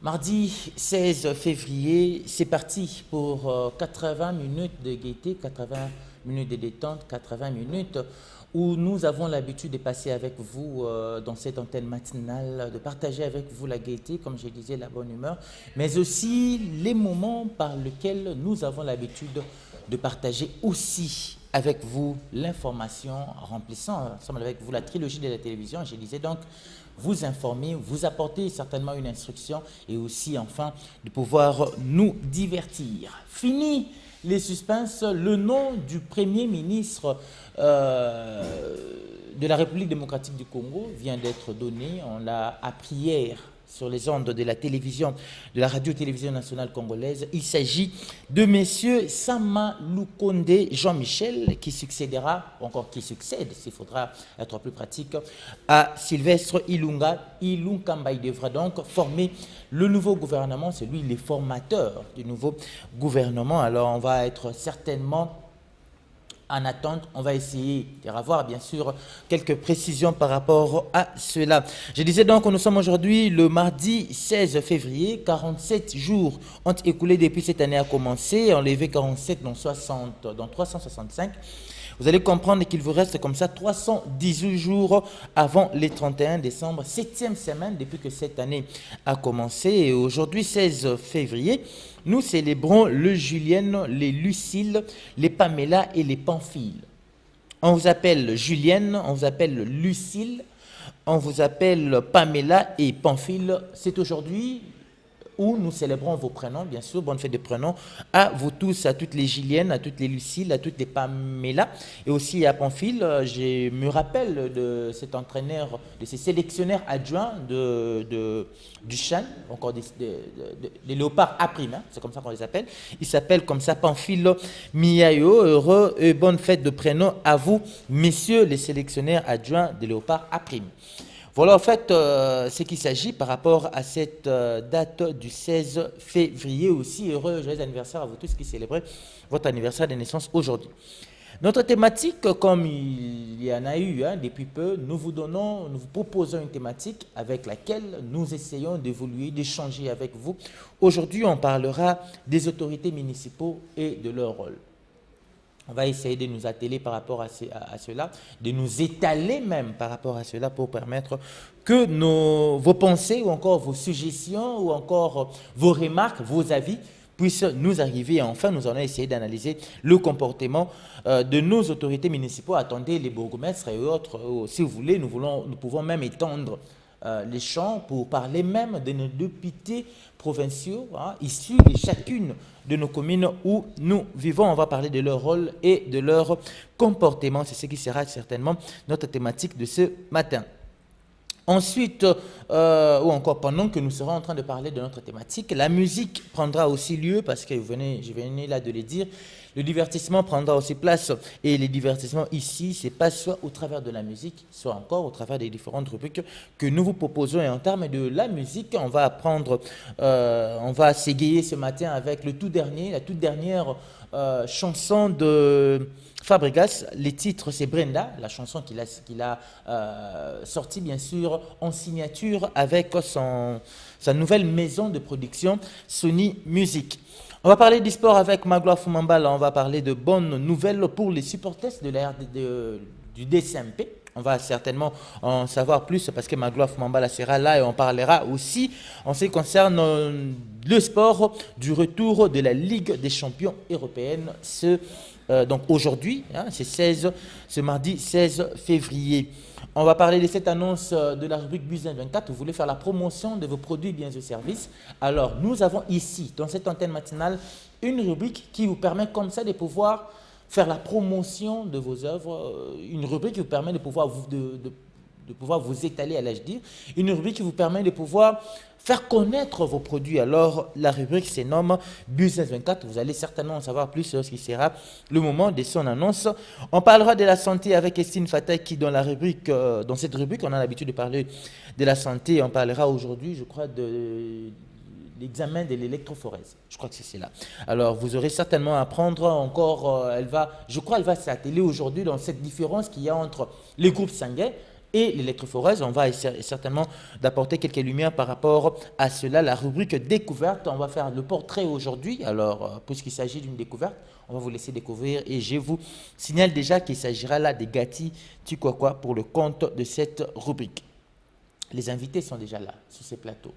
Mardi 16 février, c'est parti pour 80 minutes de gaieté, 80 minutes de détente, 80 minutes où nous avons l'habitude de passer avec vous dans cette antenne matinale, de partager avec vous la gaieté, comme je disais, la bonne humeur, mais aussi les moments par lesquels nous avons l'habitude de partager aussi avec vous l'information, remplissant ensemble avec vous la trilogie de la télévision. Je disais donc vous informer, vous apporter certainement une instruction et aussi enfin de pouvoir nous divertir. Fini les suspens, le nom du Premier ministre de la République démocratique du Congo vient d'être donné. On l'a appris hier sur les ondes de la télévision, de la radio-télévision nationale congolaise. Il s'agit de M. Sama Lukonde Jean-Michel qui succédera, encore qui succède, s'il faudra être plus pratique, à Sylvestre Ilunga. Ilunkamba, il devra donc former le nouveau gouvernement. C'est lui le formateur du nouveau gouvernement. Alors on va être certainement en attente, on va essayer d'avoir bien sûr quelques précisions par rapport à cela. Je disais donc que nous sommes aujourd'hui le mardi 16 février, 47 jours ont écoulé depuis cette année a commencé, enlevé 47 dans 365. Vous allez comprendre qu'il vous reste comme ça 318 jours avant les 31 décembre, 7e semaine depuis que cette année a commencé. Et aujourd'hui, 16 février, nous célébrons le Julienne, les Lucille, les Pamela et les Pamphile. On vous appelle Julienne, on vous appelle Lucille, on vous appelle Pamela et Pamphile. C'est aujourd'hui où nous célébrons vos prénoms, bien sûr, bonne fête de prénoms, à vous tous, à toutes les Juliennes, à toutes les Lucille, à toutes les Pamela, et aussi à Pamphile. Je me rappelle de cet entraîneur, de ces sélectionnaires adjoints du Chan, encore des léopards A', hein, c'est comme ça qu'on les appelle. Ils s'appellent comme ça Pamphile Miayo. Heureux et bonne fête de prénoms à vous, messieurs les sélectionnaires adjoints des léopards A'. Voilà en fait ce qu'il s'agit par rapport à cette date du 16 février. Aussi heureux joyeux anniversaire à vous tous qui célébrez votre anniversaire de naissance aujourd'hui. Notre thématique, comme il y en a eu depuis peu, nous vous proposons une thématique avec laquelle nous essayons d'évoluer, d'échanger avec vous. Aujourd'hui, on parlera des autorités municipales et de leur rôle. On va essayer de nous atteler par rapport à cela, de nous étaler même par rapport à cela pour permettre que vos pensées ou encore vos suggestions ou encore vos remarques, vos avis puissent nous arriver. Et enfin, nous allons essayer d'analyser le comportement de nos autorités municipales. Attendez, les bourgmestres et autres, si vous voulez, nous pouvons même étendre les champs pour parler même de nos députés provinciaux issus de chacune de nos communes où nous vivons. On va parler de leur rôle et de leur comportement. C'est ce qui sera certainement notre thématique de ce matin. Ensuite, ou encore pendant que nous serons en train de parler de notre thématique, la musique prendra aussi lieu parce que je venais là de le dire. Le divertissement prendra aussi place et les divertissements ici, c'est pas soit au travers de la musique, soit encore au travers des différentes rubriques que nous vous proposons. Et en termes de la musique, on va on va s'égayer ce matin avec la toute dernière chanson de Fabregas. Les titres, c'est Brenda, la chanson qu'il a sortie bien sûr en signature avec sa nouvelle maison de production Sony Music. On va parler du sport avec Magloire Fumambala. On va parler de bonnes nouvelles pour les supporters du DCMP. On va certainement en savoir plus parce que Magloire Fumambala sera là et on parlera aussi en ce qui concerne le sport du retour de la Ligue des champions européenne. Donc aujourd'hui, ce mardi 16 février. On va parler de cette annonce de la rubrique Business 24. Vous voulez faire la promotion de vos produits, biens et services. Alors, nous avons ici, dans cette antenne matinale, une rubrique qui vous permet comme ça de pouvoir faire la promotion de vos œuvres. Une rubrique qui vous permet de pouvoir vous étaler, allais-je dire. Une rubrique qui vous permet de pouvoir faire connaître vos produits. Alors, la rubrique se nomme Business 24. Vous allez certainement en savoir plus lorsqu'il sera le moment de son annonce. On parlera de la santé avec Estine Fatah qui, dans cette rubrique, on a l'habitude de parler de la santé. On parlera aujourd'hui, je crois, de l'examen de l'électrophorèse. Je crois que c'est cela. Alors, vous aurez certainement à apprendre encore, elle va s'atteler aujourd'hui dans cette différence qu'il y a entre les groupes sanguins et l'électrophoreuse. On va essayer certainement d'apporter quelques lumières par rapport à cela. La rubrique découverte, on va faire le portrait aujourd'hui. Alors, puisqu'il s'agit d'une découverte, on va vous laisser découvrir et je vous signale déjà qu'il s'agira là des Gati Tukwakwa pour le compte de cette rubrique. Les invités sont déjà là, sur ces plateaux.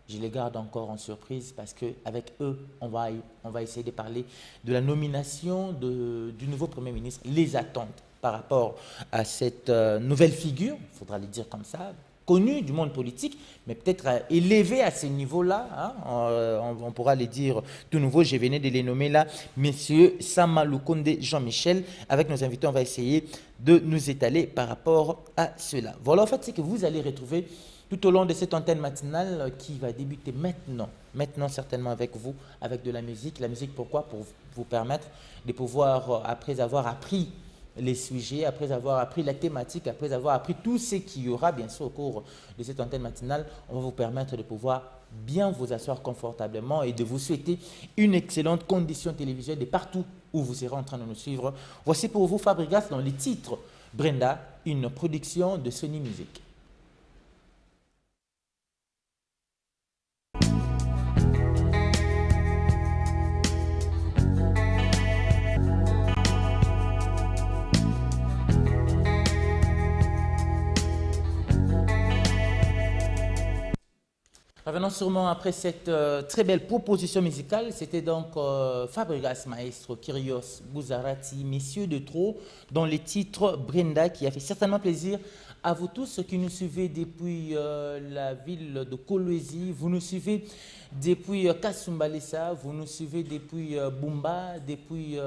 Je les garde encore en surprise parce qu'avec eux, on va essayer de parler de la nomination du nouveau Premier ministre, les attentes par rapport à cette nouvelle figure, il faudra le dire comme ça, connue du monde politique, mais peut-être élevée à ce niveau-là. Hein, on pourra les dire tout nouveau. Je venais de les nommer là, messieurs Sama Lukonde, Jean-Michel. Avec nos invités, on va essayer de nous étaler par rapport à cela. Voilà, en fait, c'est que vous allez retrouver tout au long de cette antenne matinale qui va débuter maintenant certainement avec vous, avec de la musique. La musique, pourquoi? Pour vous permettre de pouvoir, après avoir appris les sujets, après avoir appris la thématique, après avoir appris tout ce qu'il y aura bien sûr au cours de cette antenne matinale, on va vous permettre de pouvoir bien vous asseoir confortablement et de vous souhaiter une excellente condition télévisuelle de partout où vous serez en train de nous suivre. Voici pour vous Fabregas dans les titres Brenda, une production de Sony Music. Revenons sûrement après cette très belle proposition musicale. C'était donc Fabregas Maestro, Kyrios, Bouzarati, Messieurs de Trop, dans les titres Brenda, qui a fait certainement plaisir à vous tous qui nous suivez depuis la ville de Kolwezi, vous nous suivez depuis Kasumbalesa, vous nous suivez depuis Bumba, depuis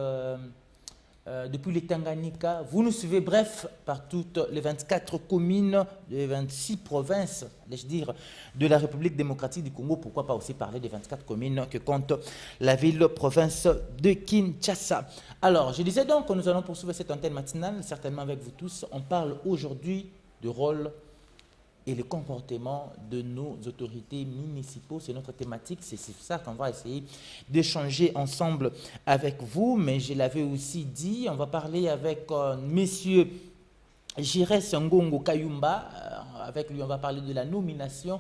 les Tanganyika, vous nous suivez, bref, par toutes les 24 communes, les 26 provinces, je dire, de la République démocratique du Congo. Pourquoi pas aussi parler des 24 communes que compte la ville-province de Kinshasa. Alors, je disais donc que nous allons poursuivre cette antenne matinale, certainement avec vous tous. On parle aujourd'hui du rôle et le comportement de nos autorités municipaux. C'est notre thématique, c'est ça qu'on va essayer d'échanger ensemble avec vous. Mais je l'avais aussi dit, on va parler avec messieurs Jirès Ngongo Kayumba. Avec lui, on va parler de la nomination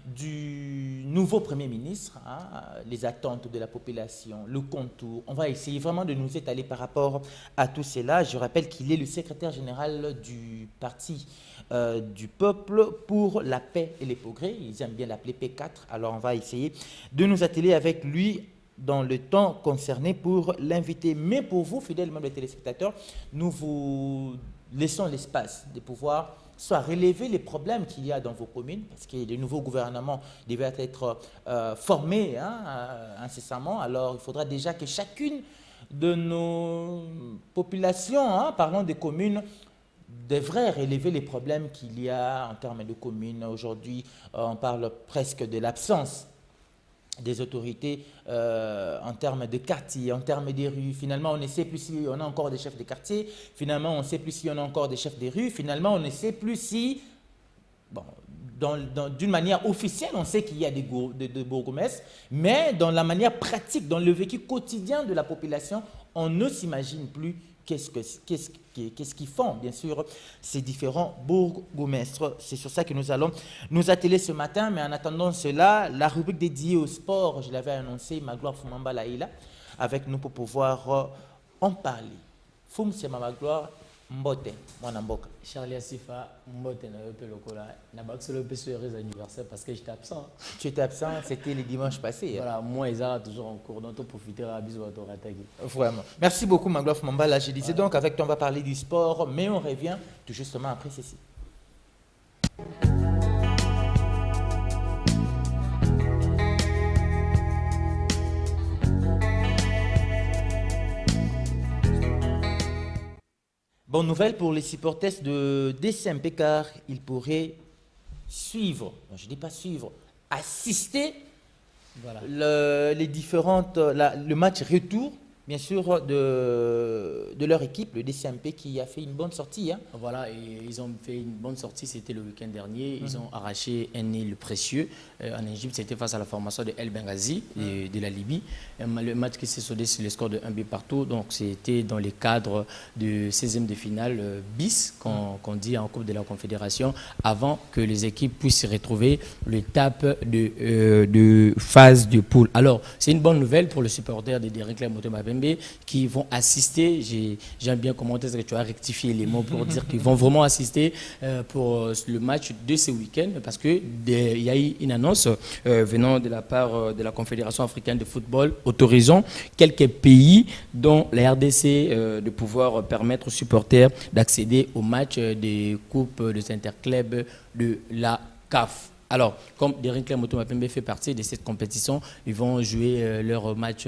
du nouveau Premier ministre, hein, les attentes de la population, le contour. On va essayer vraiment de nous étaler par rapport à tout cela. Je rappelle qu'il est le secrétaire général du parti du peuple pour la paix et les progrès. Ils aiment bien l'appeler P4. Alors on va essayer de nous atteler avec lui dans le temps concerné pour l'inviter. Mais pour vous, fidèles membres des téléspectateurs, nous vous laissons l'espace de pouvoir soit relever les problèmes qu'il y a dans vos communes, parce que le nouveau gouvernement devait être formé incessamment. Alors il faudra déjà que chacune de nos populations, parlons des communes, devrait relever les problèmes qu'il y a en termes de communes. Aujourd'hui, on parle presque de l'absence des autorités en termes de quartier, en termes des rues. Finalement, on ne sait plus si on a encore des chefs de quartier. Finalement, on ne sait plus si on a encore des chefs des rues. Finalement, on ne sait plus si, bon, d'une manière officielle, on sait qu'il y a des bourgmestres, mais dans la manière pratique, dans le vécu quotidien de la population, on ne s'imagine plus qu'est-ce qu'ils font, bien sûr, ces différents bourgmestres. C'est sur ça que nous allons nous atteler ce matin. Mais en attendant cela, la rubrique dédiée au sport, je l'avais annoncé, Magloire Fumamba Laïla, avec nous pour pouvoir en parler. Fum, c'est ma Magloire Mbote, moi Namboka. Charlie Asifa, Mbote, n'a pas heureux anniversaire parce que j'étais absent. Tu étais absent, c'était le dimanche passé. Voilà, moi, ils ont toujours en cours, donc on profitera à bisous à ton attaquer. Vraiment. Merci beaucoup, Magloire Fumamba. Là, je disais donc, avec toi, on va parler du sport, mais on revient tout justement après ceci. Bonne nouvelle pour les supporters de DCMP car ils pourraient suivre, je ne dis pas suivre, assister le match retour bien sûr, de leur équipe, le DCMP, qui a fait une bonne sortie. Hein. Voilà, et ils ont fait une bonne sortie, c'était le week-end dernier. Ils ont arraché un île précieux en Égypte. C'était face à la formation de El Benghazi de la Libye. Le match qui s'est soldé sur le score de 1 but partout. Donc, c'était dans le cadre du 16e de finale bis, qu'on dit en Coupe de la Confédération, avant que les équipes puissent se retrouver l'étape de phase de poule. Alors, c'est une bonne nouvelle pour le supporter de Derrick Motema Pembe qui vont assister. J'aime bien commenter ce que tu as rectifié les mots pour dire qu'ils vont vraiment assister pour le match de ce week-end parce qu'il y a eu une annonce venant de la part de la Confédération africaine de football autorisant quelques pays dont la RDC de pouvoir permettre aux supporters d'accéder au match des coupes des interclubs de la CAF. Alors, comme Derrick Motema Pembe fait partie de cette compétition, ils vont jouer leur match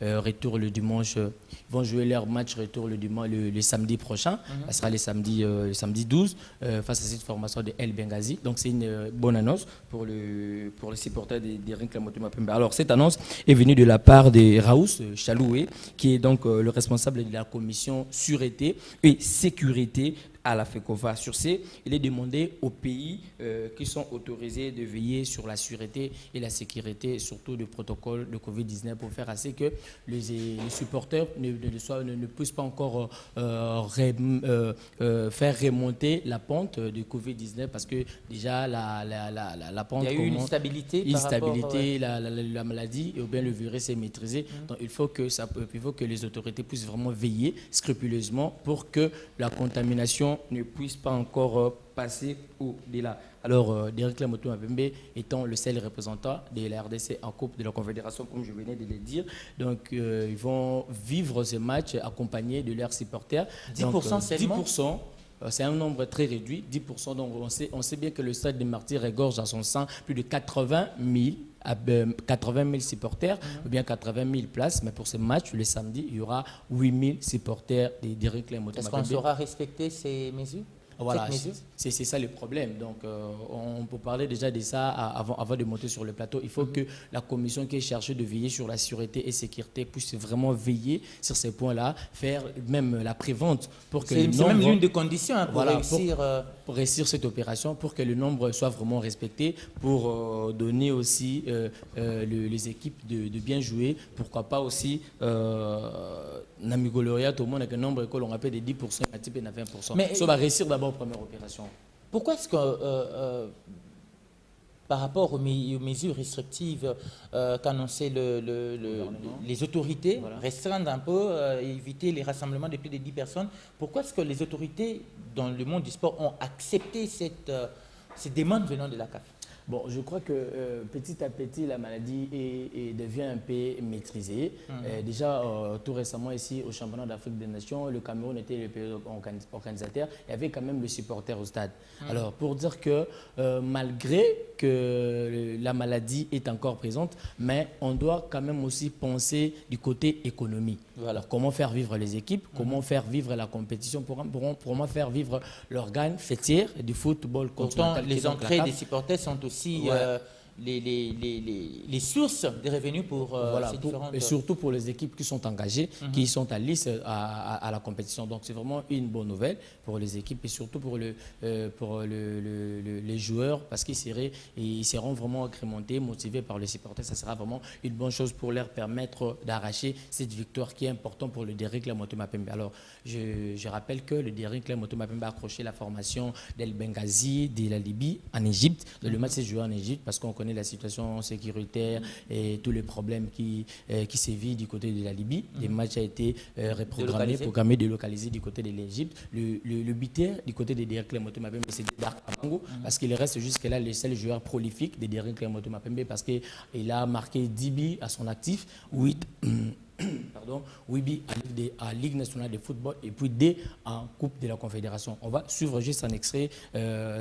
retour le dimanche. Ils vont jouer leur match retour le samedi prochain. Ça sera le samedi 12 face à cette formation de El Benghazi. Donc, c'est une bonne annonce pour les supporters de Derrick Motema Pembe. Alors, cette annonce est venue de la part de Raous Chaloué, qui est donc le responsable de la commission sûreté et sécurité à la FECOFA. Sur ce, il est demandé aux pays qui sont autorisés de veiller sur la sûreté et la sécurité, surtout du protocole de Covid-19, pour faire assez que les supporters ne puissent pas encore faire remonter la pente du Covid-19 parce que déjà la pente il y a eu une instabilité la maladie ou bien le virus est maîtrisé. Donc il faut que les autorités puissent vraiment veiller scrupuleusement pour que la contamination ne puisse pas encore passer au-delà. Alors, Derrick Motema Pembe étant le seul représentant de la RDC en Coupe de la Confédération, comme je venais de le dire, donc ils vont vivre ce match accompagnés de leurs supporters. 10% donc, seulement 10%. C'est un nombre très réduit, 10%. Donc on sait bien que le stade des Martyrs regorge à son sein plus de 80 000 supporters, ou bien 80 000 places. Mais pour ce match, le samedi, il y aura 8 000 supporters de Derrick Motema Pembe. Est-ce qu'on saura respecter ces mesures? Voilà, c'est ça le problème. Donc, on peut parler déjà de ça avant de monter sur le plateau. Il faut que la commission qui est chargée de veiller sur la sûreté et sécurité puisse vraiment veiller sur ces points-là, faire même la prévente pour que le nombre... C'est même l'une des conditions pour réussir... Pour réussir cette opération, pour que le nombre soit vraiment respecté, pour donner aussi les équipes de bien jouer. Pourquoi pas aussi... Namigoloria, tout le monde a un nombre que l'on appelle de 10%, un type de 20%. Mais ça va réussir d'abord première opération. Pourquoi est-ce que, par rapport aux mesures restrictives qu'annonçaient les autorités, restreindre un peu, éviter les rassemblements de plus de 10 personnes, pourquoi est-ce que les autorités dans le monde du sport ont accepté ces demandes venant de la CAF? Bon, je crois que petit à petit, la maladie devient un peu maîtrisée. Déjà, tout récemment, ici, au championnat d'Afrique des Nations, le Cameroun était le pays organisateur. Il y avait quand même le supporter au stade. Alors, pour dire que malgré que la maladie est encore présente, mais on doit quand même aussi penser du côté économie. Voilà. Comment faire vivre les équipes, comment faire vivre la compétition, comment faire vivre l'organe fêtière du football continental. Pourtant, les entrées des supporters sont aussi les sources des revenus pour ces différentes... Et surtout pour les équipes qui sont engagées, qui sont à liste à la compétition. Donc c'est vraiment une bonne nouvelle pour les équipes et surtout pour les joueurs parce qu'ils seront vraiment agrémentés, motivés par les supporters. Ça sera vraiment une bonne chose pour leur permettre d'arracher cette victoire qui est importante pour le Derrick Motema Pembe. Alors je rappelle que le Derrick Motema Pembe a accroché la formation d'El Benghazi de la Libye en Égypte. Le match s'est joué en Égypte parce qu'on connaît la situation sécuritaire et tous les problèmes qui sévit du côté de la Libye. Le match a été reprogrammé, délocalisé du côté de l'Égypte. Le buteur du côté de Derrick Motema Pembe, c'est Dark Abango parce qu'il reste jusque-là le seul joueur prolifique de Derrick Motema Pembe parce qu'il a marqué 10 buts à son actif, 8 buts à Ligue nationale de football et puis 2 en Coupe de la Confédération. On va suivre juste un extrait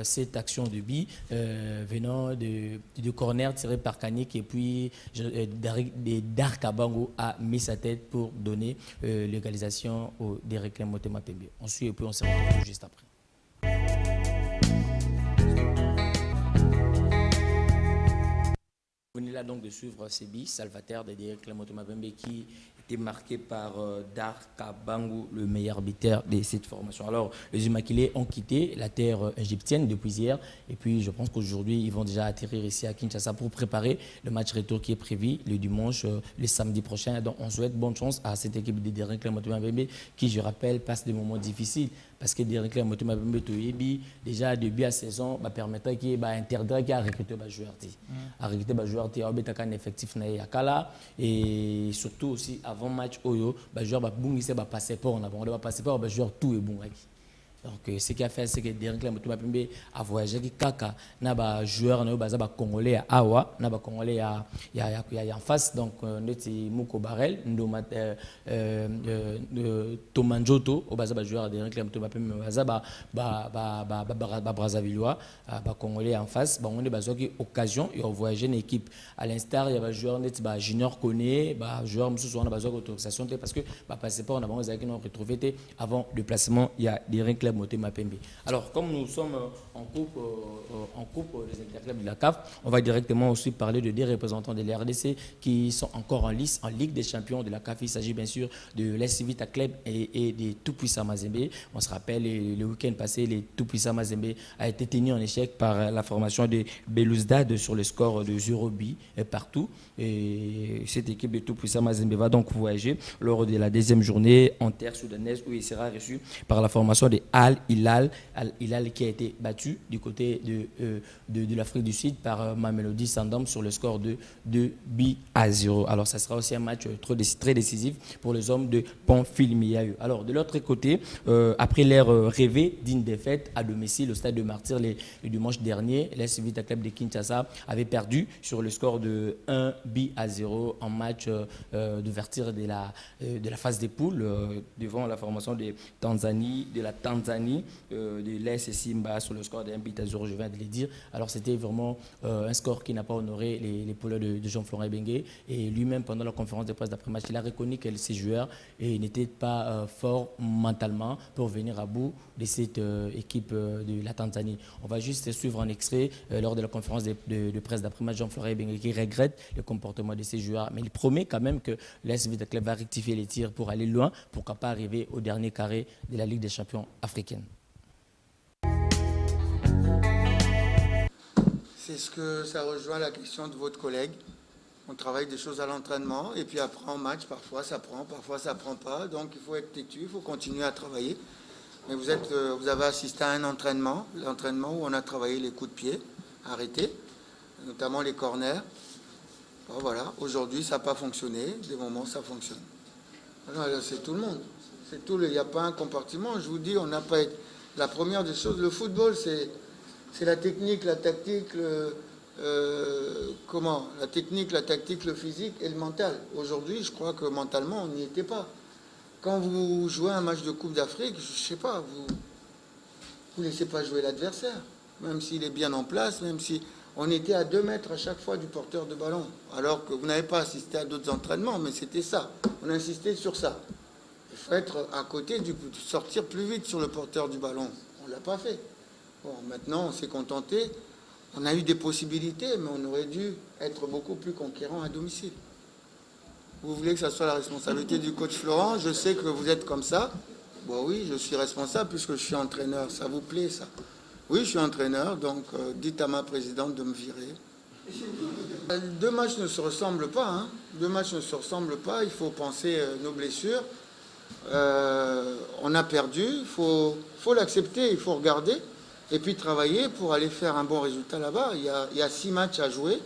cette action de but venant de corner tiré par Kanik et puis Dark Abango a mis sa tête pour donner l'égalisation au Derrick Motema Pembe. On suit et puis on se retrouve juste après. Vous venez là donc de suivre Sébi Salvateur de Derrick Motema Pembe qui été marqué par Dar Kabangu, le meilleur arbitre de cette formation. Alors, les Immaculés ont quitté la terre égyptienne depuis hier. Et puis, je pense qu'aujourd'hui, ils vont déjà atterrir ici à Kinshasa pour préparer le match retour qui est prévu le dimanche, le samedi prochain. Donc, on souhaite bonne chance à cette équipe de Derrick Motema Pembe qui, je rappelle, passe des moments difficiles. Parce que Derrick Motema Pembe, déjà, début à saison, permettra qu'il interdira qu'il a recruté les joueurs. A recruté les joueurs, il y a un effectif et surtout aussi avant match oyo ba joueur ba bungisa ba passeport on a ba passeport ba joueur tout est bon. Donc ce qui a fait c'est que Derrick Motema Pembe a voyagé qui kaka na ba joueur na ba congolais à Awa na ba congolais à en face donc neti Mouko Barel ndoma Tomanjoto au ba joueur Derrick Motema Pembe ba Brazzavillois ba congolais en face ba on est ba qui occasion et voyager une équipe à l'instar il y a ba joueur neti ba junior connaît ba joueur mususu on a besoin d'autorisation parce que ba passeport on a besoin qui nous retrouver avant le placement il y a Derrick Motema Pembe. Alors, comme nous sommes en coupe des interclubs de la CAF, on va directement aussi parler de 2 représentants de l'RDC qui sont encore en lice en Ligue des champions de la CAF. Il s'agit bien sûr de l'SC Vita Club et des Tout-Puissants Mazembe. On se rappelle, le week-end passé, les Tout-Puissants Mazembe a été tenu en échec par la formation de Belouizdad sur le score de 0-0 partout. Et cette équipe de Tout-Puissants Mazembe va donc voyager lors de la 2e journée en terre soudanaise où il sera reçu par la formation de Al-Hilal qui a été battu du côté de l'Afrique du Sud par Mamelodi Sundowns sur le score de 2-0. Alors ça sera aussi un match très décisif pour les hommes de Pamphile-Miahu. Alors de l'autre côté, après l'ère rêvée d'une défaite à domicile au stade de Martyrs le dimanche dernier, l'AS Vita Club de Kinshasa avait perdu sur le score de 1-0 en match d'ouverture de la phase des poules devant la formation de la Tanzanie, de l'AS Simba sur le score de 1-0, je viens de le dire. Alors c'était vraiment un score qui n'a pas honoré les poules de Jean-Florent Ebengue. Et lui-même, pendant la conférence de presse d'après-match, il a reconnu que ses joueurs n'étaient pas forts mentalement pour venir à bout de cette équipe de la Tanzanie. On va juste suivre un extrait lors de la conférence de presse d'après-match, Jean-Florent Ebengue qui regrette le comportement de ses joueurs. Mais il promet quand même que l'AS Vita Club va rectifier les tirs pour aller loin, pourquoi pas arriver au dernier carré de la Ligue des champions africaine. C'est ce que ça rejoint la question de votre collègue. On travaille des choses à l'entraînement et puis après en match, parfois ça prend pas. Donc il faut être têtu, il faut continuer à travailler. Mais vous avez assisté à un entraînement, l'entraînement où on a travaillé les coups de pied arrêtés, notamment les corners. Bon, voilà, aujourd'hui ça n'a pas fonctionné, des moments ça fonctionne. Alors, c'est tout le monde. C'est tout, il n'y a pas un compartiment. Je vous dis, on n'a pas été... La première des choses, le football, c'est la technique, la tactique, la technique, la tactique, le physique et le mental. Aujourd'hui, je crois que mentalement, on n'y était pas. Quand vous jouez un match de Coupe d'Afrique, je ne sais pas, vous laissez pas jouer l'adversaire, même s'il est bien en place, même si on était à 2 mètres à chaque fois du porteur de ballon, alors que vous n'avez pas assisté à d'autres entraînements, mais c'était ça. On insistait sur ça. Il faut être à côté, sortir plus vite sur le porteur du ballon. On ne l'a pas fait. Bon, maintenant, on s'est contenté. On a eu des possibilités, mais on aurait dû être beaucoup plus conquérant à domicile. Vous voulez que ça soit la responsabilité du coach Florent? Je sais que vous êtes comme ça. Bon, oui, je suis responsable puisque je suis entraîneur. Ça vous plaît, ça? Oui, je suis entraîneur, donc dites à ma présidente de me virer. 2 matchs ne se ressemblent pas. Hein. 2 matchs ne se ressemblent pas. Il faut penser nos blessures. On a perdu. Il faut l'accepter. Il faut regarder. Et puis travailler pour aller faire un bon résultat là-bas. Il y a 6 matchs à jouer.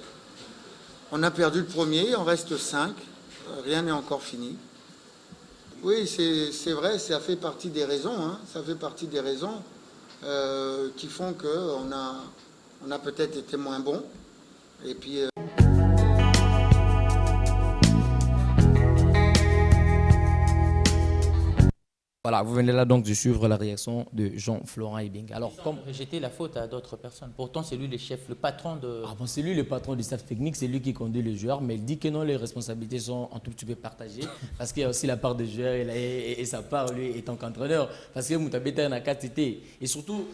On a perdu le premier. Il en reste 5. Rien n'est encore fini. Oui, c'est vrai. Ça fait partie des raisons. Hein. Ça fait partie des raisons qui font qu'on a peut-être été moins bon. Et puis... Voilà, vous venez là donc de suivre la réaction de Jean-Florent Ibinga. Alors, comme rejeter la faute à d'autres personnes. Pourtant, c'est lui le chef, le patron de... Ah bon, c'est lui le patron du staff technique, c'est lui qui conduit les joueurs, mais il dit que non, les responsabilités sont un tout petit peu partagées, parce qu'il y a aussi la part des joueurs et sa part, lui, étant qu'entraîneur. Parce que Moutabeta n'a qu'à têter. Et surtout,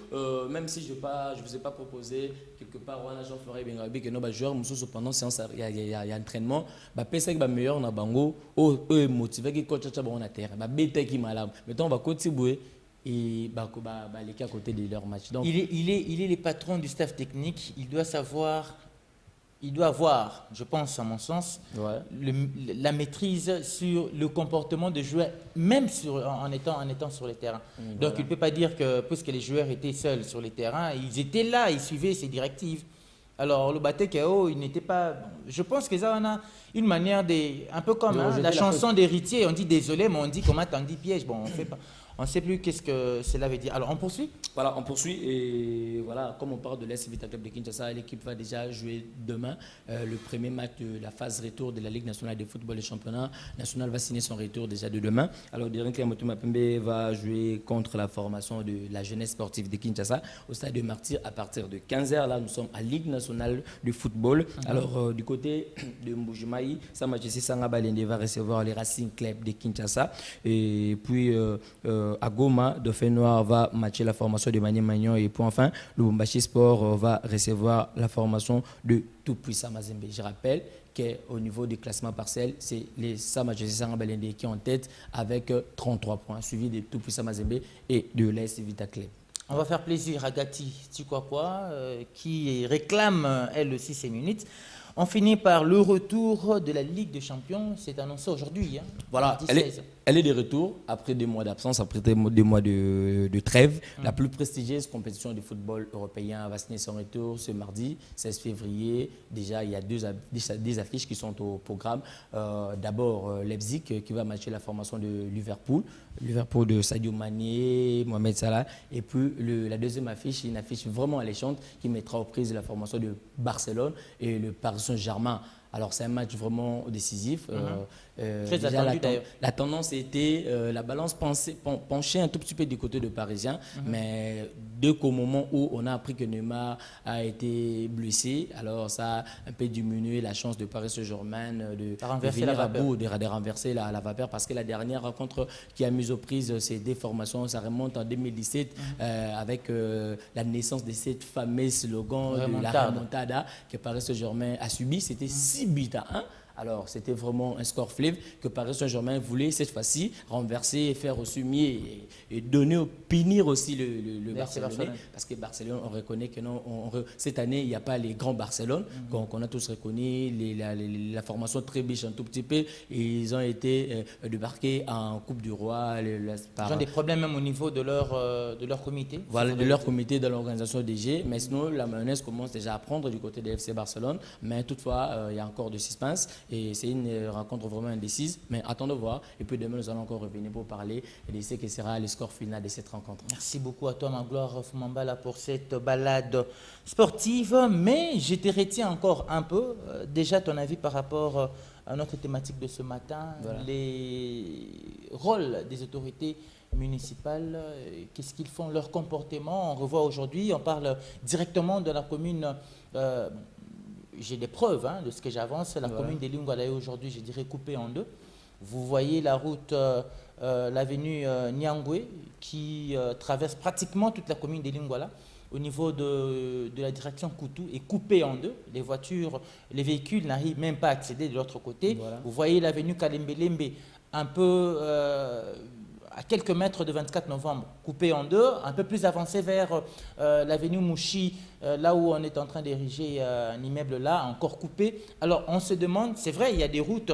même si je ne vous ai pas proposé, quelque part, on a Jean-Florent Ibinga, que nos joueurs, pendant séance, il y a entraînement, c'est que meilleur on a bango, eux motivés, qui coach on a terre, bête qui malade. Maintenant, on va continuer. Et les cas à côté de leur match. Donc, il est le patron du staff technique. Il doit avoir, je pense à mon sens, la maîtrise sur le comportement des joueurs, même en étant sur les terrains. Donc il ne peut pas dire que, puisque les joueurs étaient seuls sur les terrains, ils étaient là, ils suivaient ses directives. Alors le Baté KO, il n'était pas... Je pense que ça on a une manière un peu comme la chanson d'héritier. On dit désolé, mais on dit comment t'en dis piège. Bon, on fait pas... On ne sait plus qu'est-ce que cela veut dire. Alors, on poursuit? Voilà, on poursuit. Et voilà, comme on parle de l'AS Vita Club de Kinshasa, l'équipe va déjà jouer demain le premier match de la phase retour de la Ligue nationale de football et championnat national va signer son retour déjà de demain. Alors, Derek Motuma Pembe va jouer contre la formation de la jeunesse sportive de Kinshasa au stade de Martyr à partir de 15h. Là, nous sommes à Ligue nationale de football. Alors, du côté de Mbujimaï, Samachesi Sangabalende va recevoir les Racing Club de Kinshasa. Et puis, à Goma, Dauphin Noir va matcher la formation de Mané Magnon et puis enfin, le Lubumbashi Sport va recevoir la formation de Tout-Puissant Mazembe. Je rappelle qu'au niveau du classement partiel, c'est les Samachesi Sangabalende qui est en tête avec 33 points, suivi de Tout-Puissant Mazembe et de l'AS Vita Club. On va faire plaisir à Gati Tikoakwa qui réclame elle aussi ses minutes. On finit par le retour de la Ligue des Champions. C'est annoncé aujourd'hui. Voilà, elle est de retour après 2 mois d'absence, après 2 mois de trêve. La plus prestigieuse compétition de football européen va signer son retour ce mardi, 16 février. Déjà, il y a des affiches qui sont au programme. D'abord, Leipzig qui va matcher la formation de Liverpool. Liverpool de Sadio Mané, Mohamed Salah. Et puis, la deuxième affiche, une affiche vraiment alléchante qui mettra aux prises la formation de Barcelone et le Paris Saint-Germain. Alors, c'est un match vraiment décisif. Très attendu d'ailleurs. La tendance était, la balance penchait un tout petit peu du côté de Parisien, mais dès qu'au moment où on a appris que Neymar a été blessé, alors ça a un peu diminué la chance de Paris Saint-Germain de venir à bout, de renverser la vapeur, parce que la dernière rencontre qui a mis aux prises ces déformations, ça remonte en 2017 avec la naissance de cette fameuse slogan de la remontada que Paris Saint-Germain a subi. C'était 6-1. Alors, c'était vraiment un score fleuve que Paris Saint-Germain voulait cette fois-ci renverser, faire aussi mieux et donner, punir aussi le Barcelone. Parce que Barcelone, on reconnaît que non, cette année, il n'y a pas les grands Barcelone qu'on a tous reconnus, la formation très biche un tout petit peu. Et ils ont été débarqués en Coupe du Roi. Ils ont des problèmes même au niveau de leur comité. Voilà, de leur comité, de l'organisation des G. Mais sinon, la mayonnaise commence déjà à prendre du côté de FC Barcelone. Mais toutefois, il y a encore du suspense. Et c'est une rencontre vraiment indécise, mais attendons de voir. Et puis demain, nous allons encore revenir pour parler de ce que sera le score final de cette rencontre. Merci beaucoup à toi, Magloire Fumambala, pour cette balade sportive. Mais je te retiens encore un peu. Déjà, ton avis par rapport à notre thématique de ce matin, les rôles des autorités municipales, qu'est-ce qu'ils font, leur comportement. On revoit aujourd'hui, on parle directement de la commune. J'ai des preuves de ce que j'avance. La commune de Lingwala aujourd'hui, je dirais, coupée en deux. Vous voyez la route, l'avenue Nyangwe, qui traverse pratiquement toute la commune de Lingwala. Au niveau de la direction Koutou, est coupée en deux. Les véhicules n'arrivent même pas à accéder de l'autre côté. Vous voyez l'avenue Kalembelembe, un peu à quelques mètres de 24 novembre, coupée en deux, un peu plus avancé vers l'avenue Mouchi, là où on est en train d'ériger un immeuble là, encore coupé. Alors on se demande, c'est vrai, il y a des routes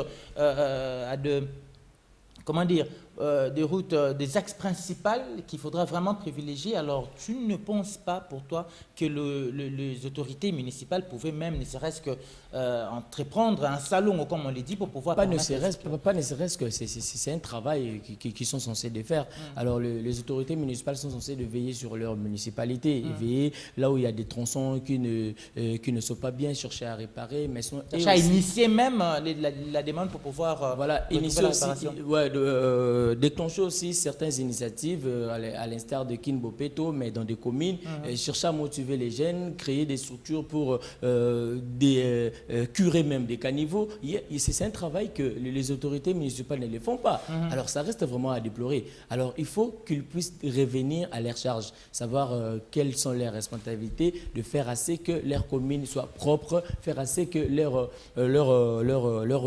des routes, des axes principales qu'il faudra vraiment privilégier. Alors, tu ne penses pas pour toi que les autorités municipales pouvaient même, ne serait-ce que entreprendre un salon, comme on l'a dit, pour pouvoir... Pas ne serait-ce que c'est un travail qui sont censés de faire. Alors, les autorités municipales sont censées de veiller sur leur municipalité, veiller là où il y a des tronçons qui ne sont pas bien, chercher à réparer, mais à initier même la demande pour pouvoir... Voilà, initier aussi... déclencher aussi certaines initiatives, à l'instar de Kin Bopeto, mais dans des communes, chercher à motiver les jeunes, créer des structures pour curer même des caniveaux. C'est un travail que les autorités municipales ne le font pas. Alors ça reste vraiment à déplorer. Alors il faut qu'ils puissent revenir à leur charge, savoir quelles sont leurs responsabilités, de faire assez que leur commune soit propre, faire assez que leur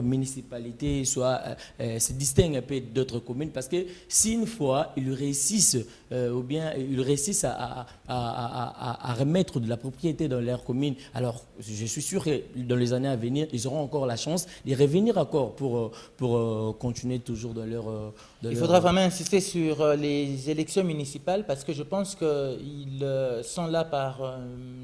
municipalité soit, se distingue un peu d'autres communes, parce que si une fois ils réussissent ou bien ils réussissent à remettre de la propriété dans leur commune, alors je suis sûr que dans les années à venir, ils auront encore la chance de revenir encore pour continuer toujours dans leur... Il faudra vraiment insister sur les élections municipales, parce que je pense qu'ils sont là par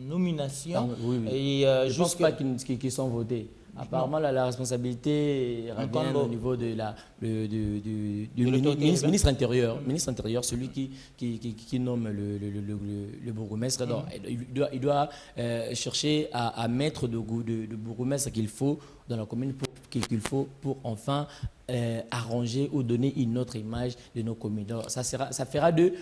nomination. Oui. Et, je ne pense pas qu'ils sont votés. Apparemment, la responsabilité revient au niveau du ministre intérieur. Ministre intérieur, celui qui nomme le bourgmestre. Il doit chercher à mettre de bourgmestre qu'il faut dans la commune, qu'il faut pour enfin arranger ou donner une autre image de nos communes. Donc, ça fera de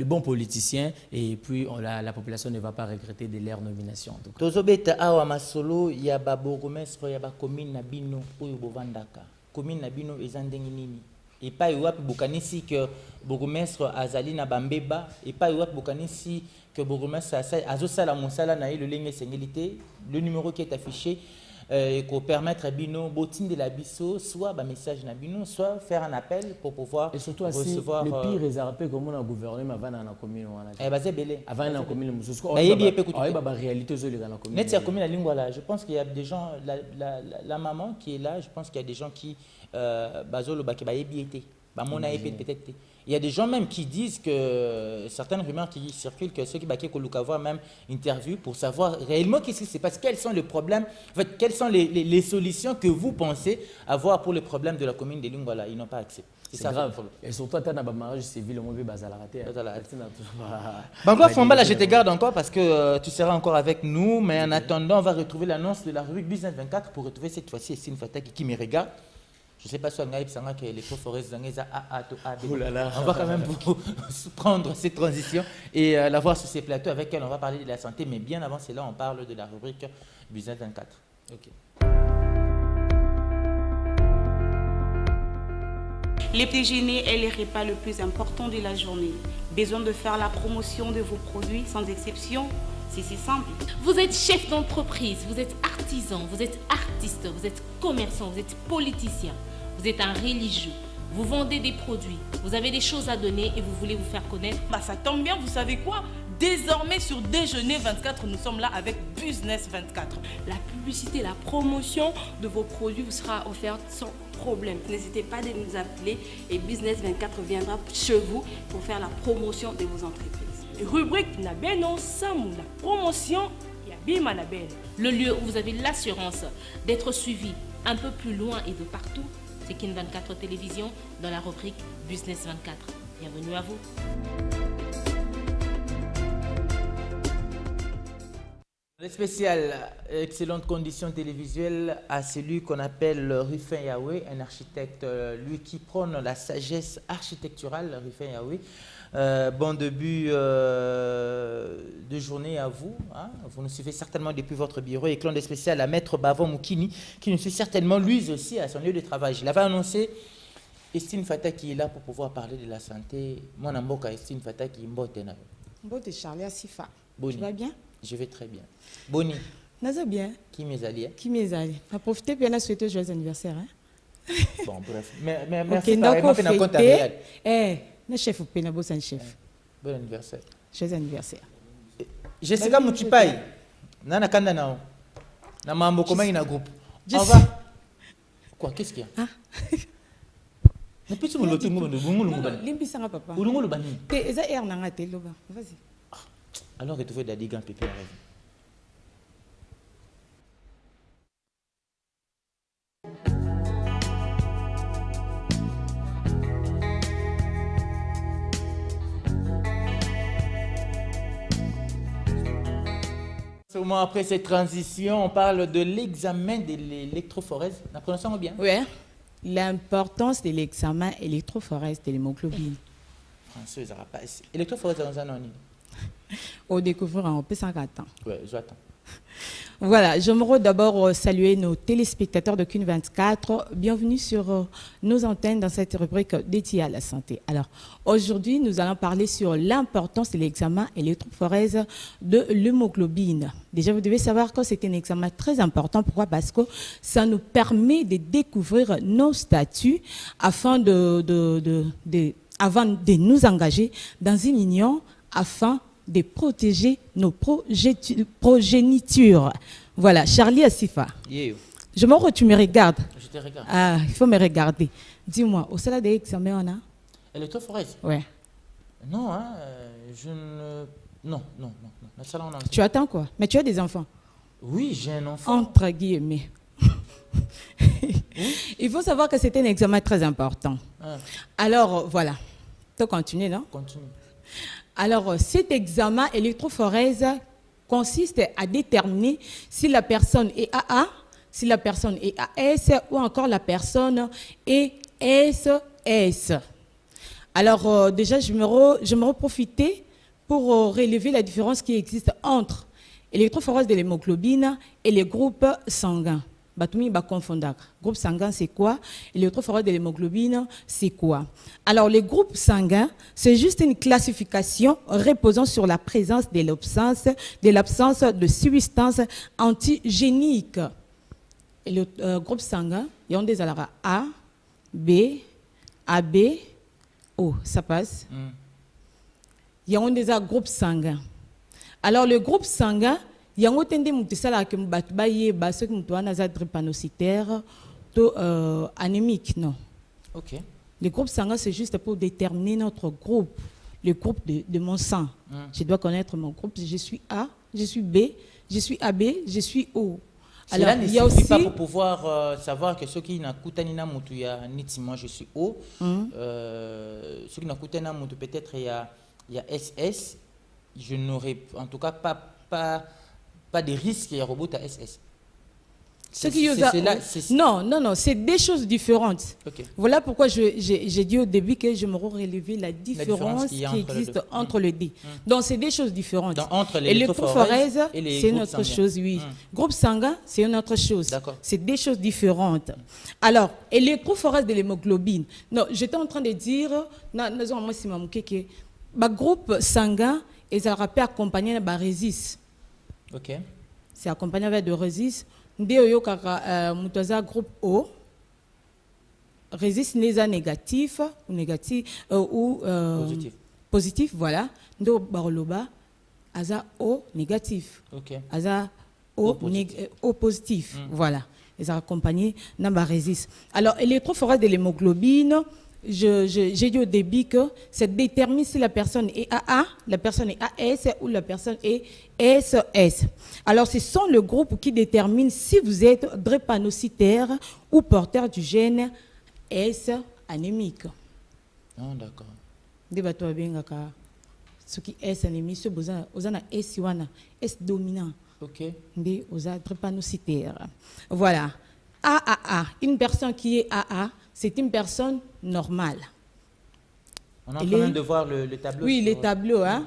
bons politiciens, et puis la population ne va pas regretter de leur nomination. Tozobeta awa masolo ya ba bourgmestre ya ba commune na bino oyo bovandaka. Commune na bino eza ndenge nini? Epai wapi bokanisi que bourgmestre azali na bambeba, epai wapi bokanisi que bourgmestre azosala mosala na ye lolenge sengeli, le numéro qui est affiché pour permettre à Bino botin de la biso, soit un message na Bino, soit faire un appel pour pouvoir et surtout recevoir. Le pire est rappelé comme on a gouverné avant dans la commune. Avant dans la commune, réalité dans la commune. Je pense qu'il y a des gens, la maman qui est là, je pense qu'il y a des gens qui peut-être. Il y a des gens même qui disent que certaines rumeurs qui circulent, que ceux qui baquent Kolukawa même interview pour savoir réellement qu'est-ce qui se passe, quels sont les problèmes, en fait, quelles sont les solutions que vous pensez avoir pour les problèmes de la commune de Lingwala. Ils n'ont pas accès. C'est grave. Et surtout, tu as un mariage civil, on va rater. Bangoua je te garde encore parce que tu seras encore avec nous. Mais en attendant, on va retrouver l'annonce de la rubrique Business 24 pour retrouver cette fois-ci Estine Fataki qui me regarde. Je ne sais pas si on a que les forêts on va quand même prendre cette transition et la voir sur ces plateaux avec elle. On va parler de la santé, mais bien avant cela, on parle de la rubrique Business 24. Okay. Les petits déjeuners est le repas le plus important de la journée. Besoin de faire la promotion de vos produits sans exception? C'est si simple. Vous êtes chef d'entreprise, vous êtes artisan, vous êtes artiste, vous êtes commerçant, vous êtes politicien, vous êtes un religieux. Vous vendez des produits, vous avez des choses à donner et vous voulez vous faire connaître. Ça tombe bien, vous savez quoi? Désormais sur Déjeuner 24, nous sommes là avec Business 24. La publicité, la promotion de vos produits vous sera offerte sans problème. N'hésitez pas à nous appeler et Business 24 viendra chez vous pour faire la promotion de vos entreprises. Rubrique Nabeno Samou, la promotion Yabima Nabel. Le lieu où vous avez l'assurance d'être suivi un peu plus loin et de partout, c'est Kin 24 Télévision dans la rubrique Business 24. Bienvenue à vous. Le spécial excellentes conditions télévisuelles à celui qu'on appelle Rufin Yahweh, un architecte, lui qui prône la sagesse architecturale, Rufin Yahweh. Bon début de journée à vous. Hein. Vous nous suivez certainement depuis votre bureau. Et clan des spéciales à Maître Bavon Moukini, qui nous suit certainement lui aussi à son lieu de travail. Je l'avais annoncé. Estine Fata qui est là pour pouvoir parler de la santé. Mon amboka Estine Fata qui est mbote. Mbote Charlie Asifa. Boni. Tu vas bien? Je vais très bien. Boni. Naza bien. Qui m'est allé? Qui m'est allé? On a profité bien à souhaiter joyeux anniversaire. Hein? Bon, bref. Mais merci okay, pareillement pour notre réel. Le chef ou Pénabo, c'est un chef. Bon anniversaire. Joyeux anniversaire. Jessica Mouchipai. Nana Kanda Nao. Na mambo comment il y a un groupe. On va. Quoi? Qu'est-ce qu'il y a? Ah. Ne peux-tu me l'autre monde? Limbisanga papa. Ulungu le bani. T'es ça hier nanga te loba. Vas-y. Alors retrouver Daddy Gan Pépé à rêve. Après cette transition, on parle de l'examen de l'électrophorèse. La prononciation bien? Oui. L'importance de l'examen électrophorèse de l'hémoglobine. Français, ça va pas. Électrophorèse dans un an. Au découvrir en P104 ans. Oui, j'attends. Voilà, j'aimerais d'abord saluer nos téléspectateurs de CUN 24. Bienvenue sur nos antennes dans cette rubrique dédiée à la santé. Alors, aujourd'hui, nous allons parler sur l'importance de l'examen électrophorèse de l'hémoglobine. Déjà, vous devez savoir que c'est un examen très important. Pourquoi? Parce que ça nous permet de découvrir nos statuts afin avant de nous engager dans une union afin de protéger nos progénitures. Voilà, Charlie Asifa. Yeah. Je m'en tu me regardes. Je te regarde. Ah, il faut me regarder. Dis-moi, au salaire des examens, on a? Électrophorèse? Ouais. Non, hein, je ne... Non. La salle, on a... Tu attends quoi? Mais tu as des enfants? Oui, j'ai un enfant. Entre guillemets. Il faut savoir que c'est un examen très important. Ah. Alors, voilà. Tu continues, non? Continue. Alors, cet examen électrophorèse consiste à déterminer si la personne est AA, si la personne est AS ou encore la personne est SS. Alors, déjà, je me profiter pour relever la différence qui existe entre l'électrophorèse de l'hémoglobine et les groupes sanguins. Batumi va confondre. Groupe sanguin, c'est quoi? L'électrophorèse de l'hémoglobine, c'est quoi? Alors, les groupes sanguins, c'est juste une classification reposant sur la présence de l'absence de substances antigéniques. Et le groupe sanguin, il y a des alara A, B, AB, O. Ça passe? Il y a des groupes sanguins. Alors, le groupe sanguin, il y a un autre ceux qui ont drépanocytaire anémique, non. Ok. Le groupe sanguin, c'est juste pour déterminer notre groupe, le groupe de mon sang. Je dois connaître mon groupe. Je suis A, je suis B, je suis AB, je suis O. Cela ne suffit pas pour pouvoir savoir que ceux qui n'écoutent pas Moutouya, moi je suis O. Ceux qui n'écoutent pas Moutou, peut-être il y a SS. Je n'aurai en tout cas pas de risque, il y a robot à SS. Non, c'est des choses différentes. Okay. Voilà pourquoi j'ai dit au début que je me relever la différence qui existe entre les deux. Donc, c'est des choses différentes. Donc, entre l'électrophorèse, c'est une autre chose, oui. Groupe sanguin, c'est une autre chose. C'est des choses différentes. Alors, l'électrophorèse de l'hémoglobine. Non, j'étais en train de dire, le groupe sanguin, ils ont accompagné la résiste. Ok. C'est accompagné avec de résiste. Ndeo kaka mutaza groupe O. Résiste n'est négatif ou négatif ou positif, voilà. Ndo baroloba aza O négatif. Ok. Aza O positif, voilà. Ils ont accompagné la résiste. Alors, l'électrophorèse de l'hémoglobine, j'ai dit au début que ça détermine si la personne est AA, la personne est AS ou la personne est SS. Alors, ce sont le groupe qui détermine si vous êtes drépanocytaire ou porteur du gène S anémique. Ah, d'accord. Débat-toi bien, ce qui est S anémique, ce besoin, S dominant. Ok. Des drépanocytaire. Voilà. AAA, une personne qui est AA, c'est une personne normale. On est en train de voir le tableau. Oui, les tableaux. Hein?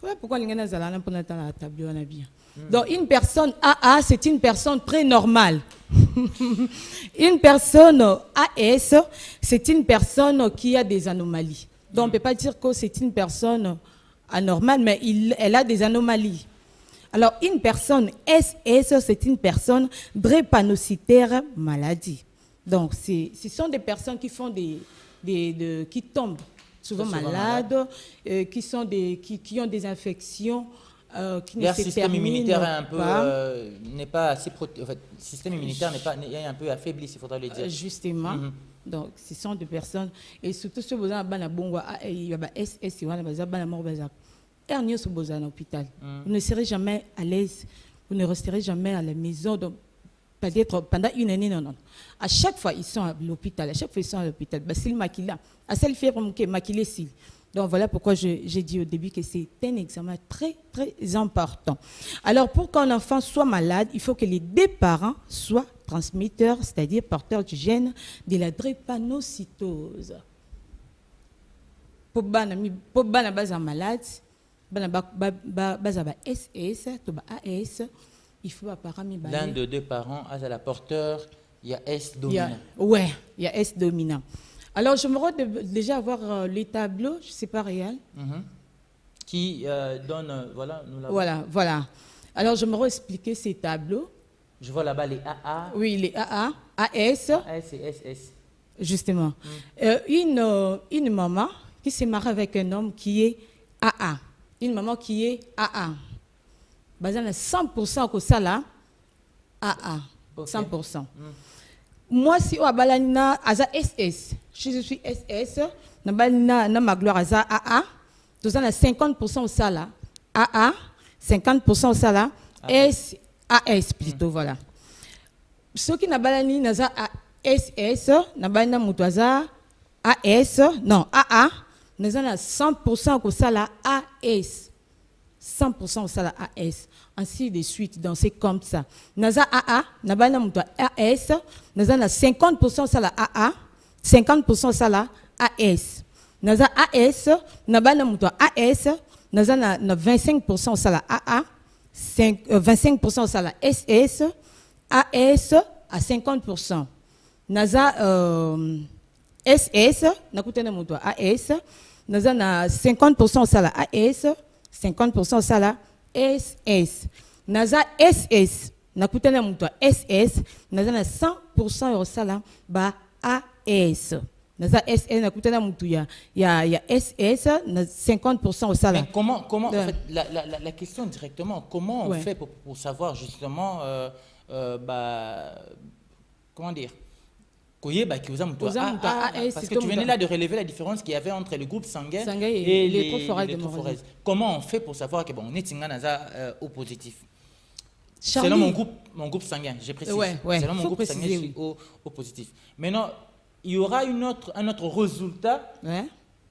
Ouais, pourquoi les gens ont pour le tableau? Donc, une personne AA, c'est une personne très normale. Une personne AS, c'est une personne qui a des anomalies. Donc, on ne peut pas dire que c'est une personne anormale, mais elle a des anomalies. Alors, une personne SS, c'est une personne drépanocytaire maladie. Donc, ce sont des personnes qui font qui tombent souvent malades, qui ont des infections qui ne se terminent pas. Le système immunitaire n'est pas assez protégé. En fait, le système immunitaire est un peu affaibli, il faudra le dire. Justement. Donc, ce sont des personnes, et surtout ceux qui ont SS, à l'hôpital. Vous ne serez jamais à l'aise, vous ne resterez jamais à la maison. Donc, peut-être pendant une année, non. À chaque fois, ils sont à l'hôpital. Basil Makila. À celle fièvre, Makila Sil. Donc, voilà pourquoi j'ai dit au début que c'est un examen très, très important. Alors, pour qu'un enfant soit malade, il faut que les deux parents soient transmetteur, c'est-à-dire porteur du gène de la drépanocytose. Pour bana basa malade, basa ba SS, to ba AS, il faut apparemment L'un de deux parents a la porteur, il y a S dominant. Ouais, il y a S dominant. Alors, je me rends déjà avoir les tableaux, je ne sais pas réel. Qui donne, voilà, nous l'avons. Voilà. Alors, je me rends expliquer ces tableaux. Je vois là-bas les AA. Oui, les AA, AS. AS et SS. Justement. Une maman qui s'est mariée avec un homme qui est AA. Une maman qui est AA. Basé à 100% que ça là, AA. Okay. 100%. Moi, si on a balanina aza SS, je suis SS, na balina na ma gloire aza AA, tout ça na 50% au sala, AA, 50% au sala, SAS plutôt, voilà. Ceux qui na balani na za SS, na balina mutu aza AS, non, AA, na za na 100% au sala AS. 100% au sala AS. Ainsi de suite, donc c'est comme ça. Naza AA, nabana muto AS, naza na 50% sala AA, 50% sala AS. Naza AS, nabana muto AS, naza na 25% sala AA, 25% sala SS, AS à 50%. Naza SS, nakutena muto AS, naza na 50% sala AS, 50% sala SS. Naza SS. Nakutana muto SS. Naza na 100% au sala ba AS. Naza SS. Nakutana muto ya SS. Na 50% au sala. Mais comment en fait, la question directement, comment on fait pour savoir justement, comment dire, parce que tu venais là de relever la différence qu'il y avait entre le groupe sanguin et l'électrophorèse. Comment on fait pour savoir que on est au positif? Selon mon groupe sanguin, j'ai précisé. Selon mon groupe sanguin, je suis au positif. Maintenant, il y aura un autre résultat.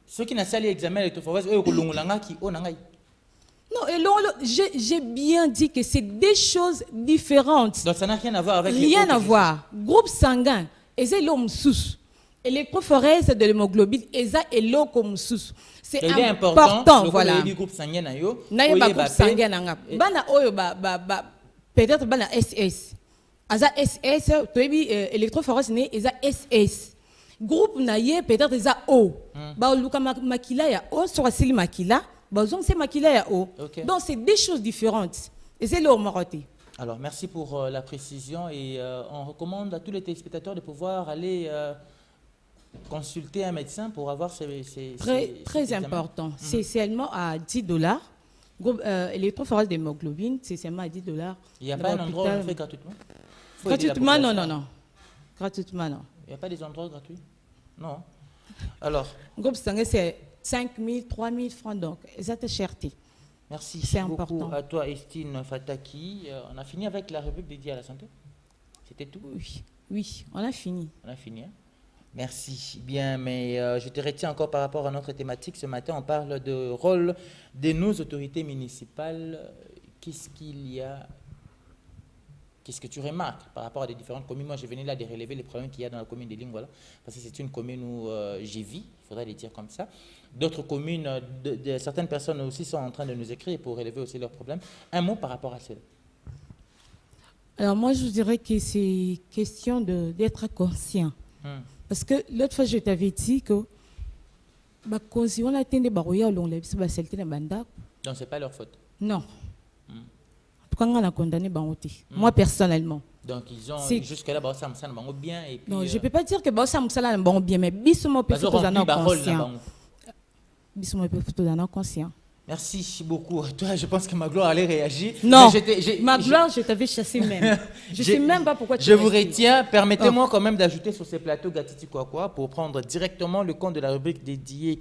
Ceux qui n'ont pas l'examen d'électrophorèse, eux, qui ont non, et j'ai bien dit que c'est des choses différentes. Donc ça n'a rien à voir avec rien à voir. Groupe sanguin. Eza l'homme sous. Électrophorèse de l'hémoglobine, eza l'homme comme sous. C'est important, voilà. Le groupe sanguin na yo. Na yo ba groupe sanguin na ngap. Bana oyo peut-être bana SS. Aza SS, toyebi électrophorèse ne eza SS. Groupe na ye peut-être eza O. Ba luka makila ya O, sur asili makila, ba zong c'est makila ya O. Donc c'est des choses différentes. Eza l'homme moroté. Alors, merci pour la précision et on recommande à tous les téléspectateurs de pouvoir aller consulter un médecin pour avoir Très important. C'est seulement à $10. L'électrophorèse d'hémoglobine, c'est seulement à $10. Il n'y a pas un endroit où on fait gratuitement? Gratuitement, non. Gratuitement, non. Il n'y a pas des endroits gratuits? Non. Alors? Groupe sanguin, c'est 5 000, 3 000 francs, donc, c'est cherté. Merci beaucoup important. À toi, Estine Fataki. On a fini avec la rubrique dédiée à la santé? C'était tout? Oui, on a fini. On a fini, hein? Merci. Bien, mais je te retiens encore par rapport à notre thématique. Ce matin, on parle de rôle de nos autorités municipales. Qu'est-ce qu'il y a? Qu'est-ce que tu remarques par rapport à des différentes communes? Moi, je venais là de relever les problèmes qu'il y a dans la commune de Lingwala, parce que c'est une commune où j'y vis, il faudrait les dire comme ça. D'autres communes, certaines personnes aussi sont en train de nous écrire pour relever aussi leurs problèmes. Un mot par rapport à cela? Alors moi, je dirais que c'est question d'être conscient. Parce que l'autre fois, je t'avais dit que donc ce n'est pas leur faute? Non. Quand on a condamné moi personnellement. Donc ils ont jusque-là bien et puis, non, je ne peux pas dire que ça bien, mais bisoumo peut conscient. Merci beaucoup à toi. Je pense que Magloire allait réagir. Non, Magloire, je t'avais chassé même. Je ne sais même pas pourquoi tu Je vous retiens. Permettez-moi quand même d'ajouter sur ces plateaux Gatiti Kwakwa pour prendre directement le compte de la rubrique dédiée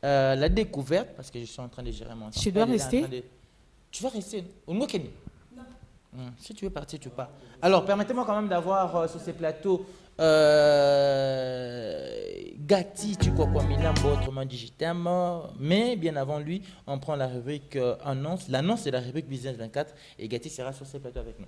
à la découverte, parce que je suis en train de gérer mon temps. Je dois rester. Tu vas rester. Si tu veux partir, tu pars. Alors, permettez-moi quand même d'avoir sur ces plateaux Gati Tukwakwa Milambo, autrement dit Jitem. Mais bien avant lui, on prend la rubrique annonce. L'annonce de la rubrique Business 24 et Gati sera sur ces plateaux avec nous.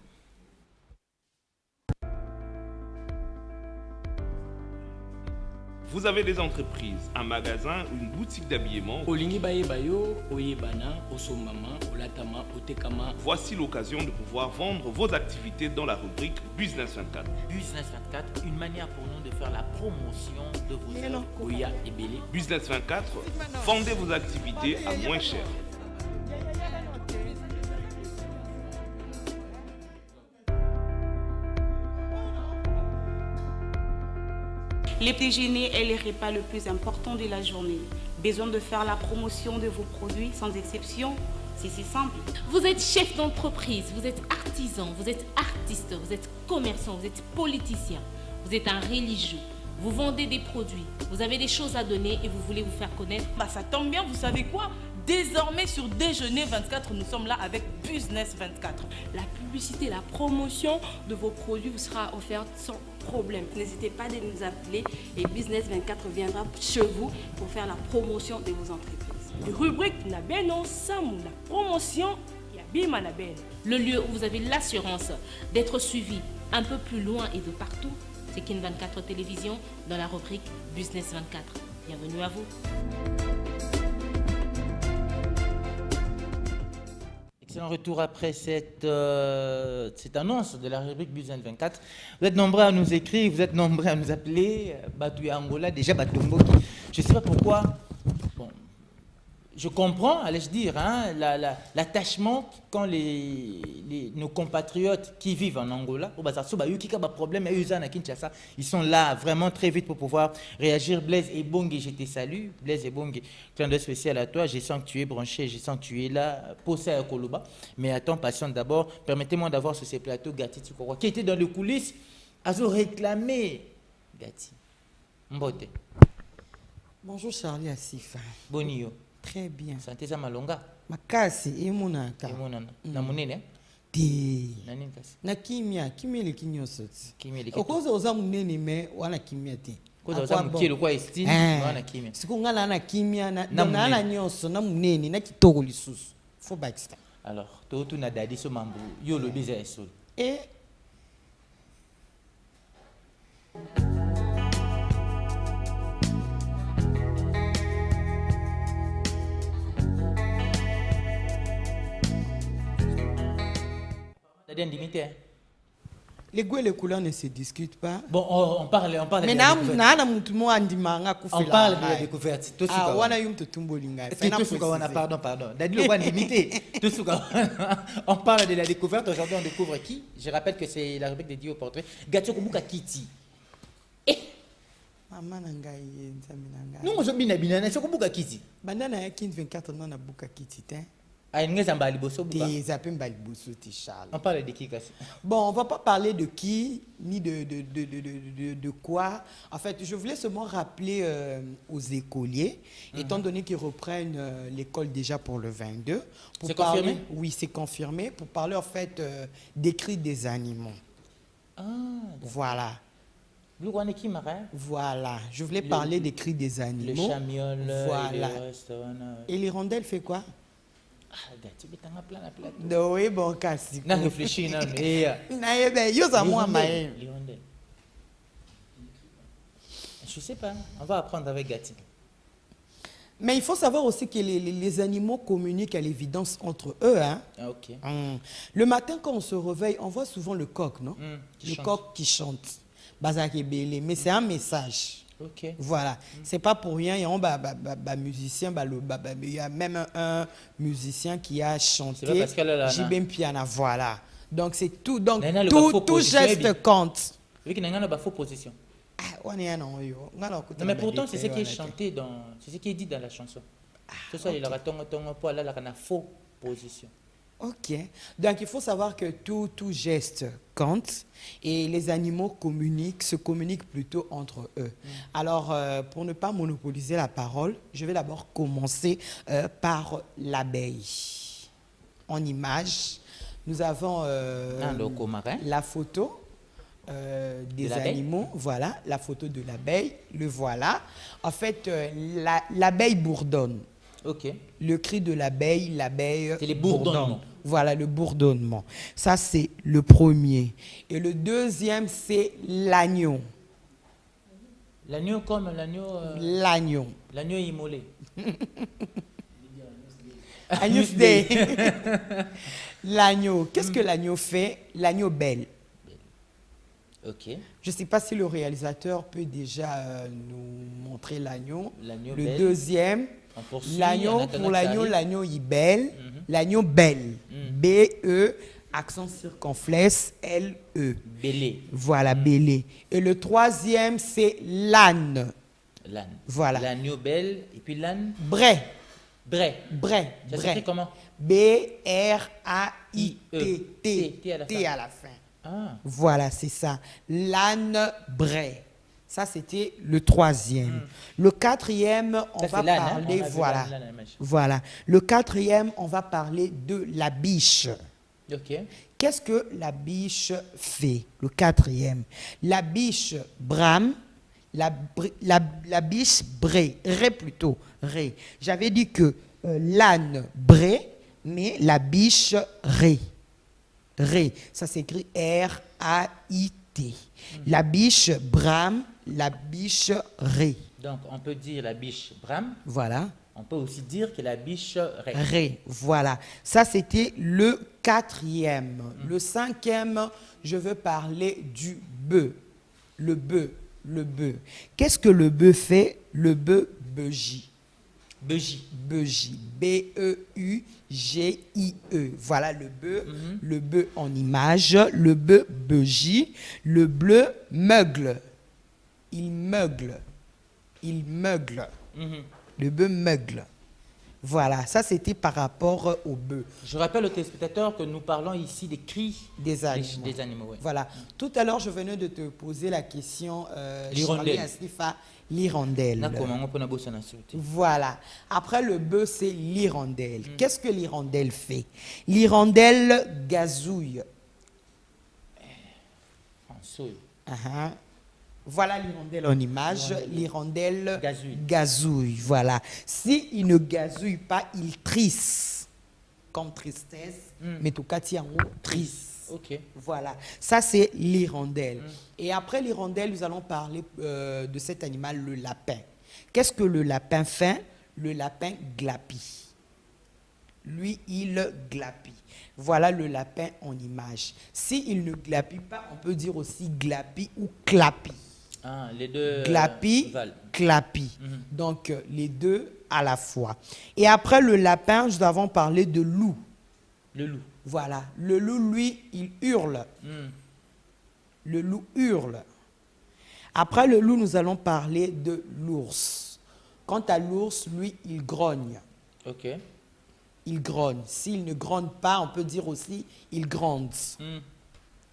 Vous avez des entreprises, un magasin ou une boutique d'habillement. Olingi baye bayo, oyebana, osomama, olatama, otekama. Voici l'occasion de pouvoir vendre vos activités dans la rubrique Business 24. Business 24, une manière pour nous de faire la promotion de vos œuvres. Oya ebele. Business 24, vendez vos activités à moins cher. Les petits déjeuners est le repas le plus important de la journée. Besoin de faire la promotion de vos produits sans exception? C'est si simple. Vous êtes chef d'entreprise, vous êtes artisan, vous êtes artiste, vous êtes commerçant, vous êtes politicien, vous êtes un religieux. Vous vendez des produits, vous avez des choses à donner et vous voulez vous faire connaître. Bah ça tombe bien, vous savez quoi? Désormais sur Déjeuner 24, nous sommes là avec Business 24. La publicité, la promotion de vos produits vous sera offerte sans problème. N'hésitez pas à nous appeler et Business 24 viendra chez vous pour faire la promotion de vos entreprises. Les rubriques Nabeno, Samou, la promotion, Yabima Nabeno. Le lieu où vous avez l'assurance d'être suivi un peu plus loin et de partout, c'est Kin 24 Télévision dans la rubrique Business 24. Bienvenue à vous. Excellent retour après cette annonce de la rubrique Business 24. Vous êtes nombreux à nous écrire, vous êtes nombreux à nous appeler. Batou Angola, déjà Batumboki. Je ne sais pas pourquoi. Bon, je comprends, allais-je dire, hein, l'attachement quand nos compatriotes qui vivent en Angola, ils sont là vraiment très vite pour pouvoir réagir. Blaise Ebongue, je te salue. Blaise Ebongue, clin d'œil spécial à toi. Je sens que tu es branché, je sens que tu es là. Posé à Koloba. Mais attends, patiente d'abord. Permettez-moi d'avoir sur ces plateaux Gati Tukoro, qui était dans les coulisses, à réclamer. Gati. Mbote. Bonjour Charlie Assif. Bonio. Très bien. Santé za malonga. Makasi emonaka. Emonana. Na munene? Ti. Na nini kasi? Na kimia, kimia le kinyoso ti. Kimia le okoza oza munene me wana kimia ti. Koza oza mukilo kwa estini wana kimia. Siku ngala na kimia na nyonso na munene na kitoko lisusu. Fo Baxter. Alors, to na dadi so mambu yo lo biza esol. Et les goûts et les couleurs ne se discutent pas. Bon, on parle mais de la découverte. On parle de la découverte. Ah, wana yum to tumbolinga. Pardon. On parle de la découverte. Aujourd'hui, on découvre qui? Je rappelle que c'est la rubrique dédiée au portrait. Gatio Komuka Kiti. Maman nangai nzamina ngai. Nous on bina bina na Komuka Kiti. Bandana ya 24 ans na buka Kiti te. On parle de qui? Bon, on ne va pas parler de qui, ni de quoi. En fait, je voulais seulement rappeler aux écoliers, étant donné qu'ils reprennent l'école déjà pour le 22. C'est confirmé? Oui, c'est confirmé, pour parler en fait des cris des animaux. Ah, voilà. Voilà, je voulais parler des cris des animaux. Le chamiol, voilà. Et l'hirondelle fait quoi? Oui, bon, casse. Je réfléchis. Je sais pas, on va apprendre avec Gati. Mais il faut savoir aussi que les animaux communiquent à l'évidence entre eux. Hein? Ah, ok. Le matin, quand on se réveille, on voit souvent le coq, non? Le coq qui chante. Mais c'est un message. Okay. Voilà, c'est pas pour rien. Il y a même un musicien qui a chanté Jibem Piana. Voilà, donc c'est tout. Donc tout geste compte. Oui, qu'il y a une fausse position. Mais pourtant, c'est ce qui est chanté c'est ce qui est dit dans la chanson. C'est ça, il y a une fausse position. Ok, donc il faut savoir que tout geste compte et les animaux se communiquent plutôt entre eux. Alors, pour ne pas monopoliser la parole, je vais d'abord commencer par l'abeille. En image, nous avons la photo des animaux. Voilà, la photo de l'abeille, le voilà. En fait, l'abeille bourdonne. Okay. Le cri de l'abeille, c'est le bourdonnement. Voilà, le bourdonnement. Ça, c'est le premier. Et le deuxième, c'est l'agneau. L'agneau comme l'agneau... L'agneau. L'agneau immolé. Agnus Dei. L'agneau. Qu'est-ce que l'agneau fait? L'agneau belle. Ok. Je ne sais pas si le réalisateur peut déjà nous montrer l'agneau. L'agneau Le belle. deuxième, On poursuit, l'agneau, en attendant pour que ça l'agneau, arrive. l'agneau il belle. L'agneau belle. B-E, accent circonflexe, L-E. Bélé. Voilà, bélé. Et le troisième, c'est l'âne. L'âne. Voilà. L'agneau belle. Et puis l'âne. Bray. Bray. Bray. Ça Bray. s'écrit comment? B-R-A-I-T. T à la fin. T à la fin. Ah. Voilà, c'est ça. L'âne bray. Ça, c'était le troisième. Le quatrième, on Ça, va c'est l'âne, hein? parler, On a vu voilà. l'âne à l'image. Voilà. Le quatrième, on va parler de la biche. Ok. Qu'est-ce que la biche fait? Le quatrième. La biche brame, la biche bré, ré plutôt, ré. J'avais dit que l'âne bré, mais la biche ré. Ré, ça s'écrit R-A-I-T. La biche brame, la biche ré. Donc, on peut dire la biche brame. Voilà. On peut aussi dire que la biche ré. Ré, voilà. Ça, c'était le quatrième. Le cinquième, je veux parler du bœuf. Le bœuf, le bœuf. Qu'est-ce que le bœuf fait? Le bœuf beugie. Beugie. Beugie. B-E-U-G-I-E. Voilà le bœuf. Le bœuf en image. Le bœuf beugie. Le bleu meugle. Il meugle. Il meugle. Le bœuf meugle. Voilà, ça c'était par rapport au bœuf. Je rappelle aux téléspectateurs que nous parlons ici des cris Des animaux. des animaux. Ouais. Voilà. Tout à l'heure, je venais de te poser la question, L'hirondelle. Charlie Astifa, l'hirondelle. Na comment on peut n'abossana na sauter. Voilà. Après le bœuf, c'est l'hirondelle. Qu'est-ce que l'hirondelle fait? L'hirondelle gazouille. François. Uh-huh. Voilà l'hirondelle en image. L'hirondelle Gazouille. gazouille. Voilà. S'il ne gazouille pas, il trisse. Comme tristesse. Mais tout cas, en haut, trisse. Ok. Voilà. Ça, c'est l'hirondelle. Et après l'hirondelle, nous allons parler de cet animal, le lapin. Qu'est-ce que le lapin fait? Le lapin glapit. Lui, il glapit. Voilà le lapin en image. S'il ne glapit pas, on peut dire aussi glapit ou clapit. Ah, les deux. Glapit, valent. clapit. Donc, les deux à la fois. Et après le lapin, nous avons parlé de loup. Le loup. Voilà. Le loup, lui, il hurle. Le loup hurle. Après le loup, nous allons parler de l'ours. Quant à l'ours, lui, il grogne. Ok. Il grogne. S'il ne grogne pas, on peut dire aussi il gronde.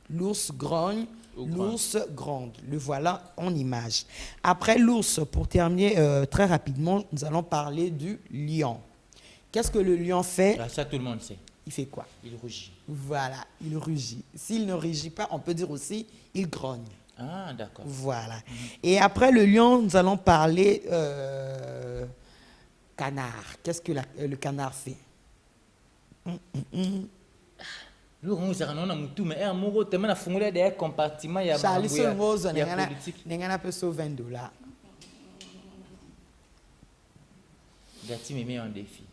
L'ours grogne, l'ours gronde. Le voilà en image. Après l'ours, pour terminer très rapidement, nous allons parler du lion. Qu'est-ce que le lion fait? Ah, ça, tout le monde sait. Il fait quoi? Il rugit. Voilà, il rugit. S'il ne rugit pas, on peut dire aussi il grogne. Ah, d'accord. Voilà. Et après le lion, nous allons parler canard. Qu'est-ce que le canard fait? Charlie Solmozo, n'engana peut sauver $20. Gati me met en défi.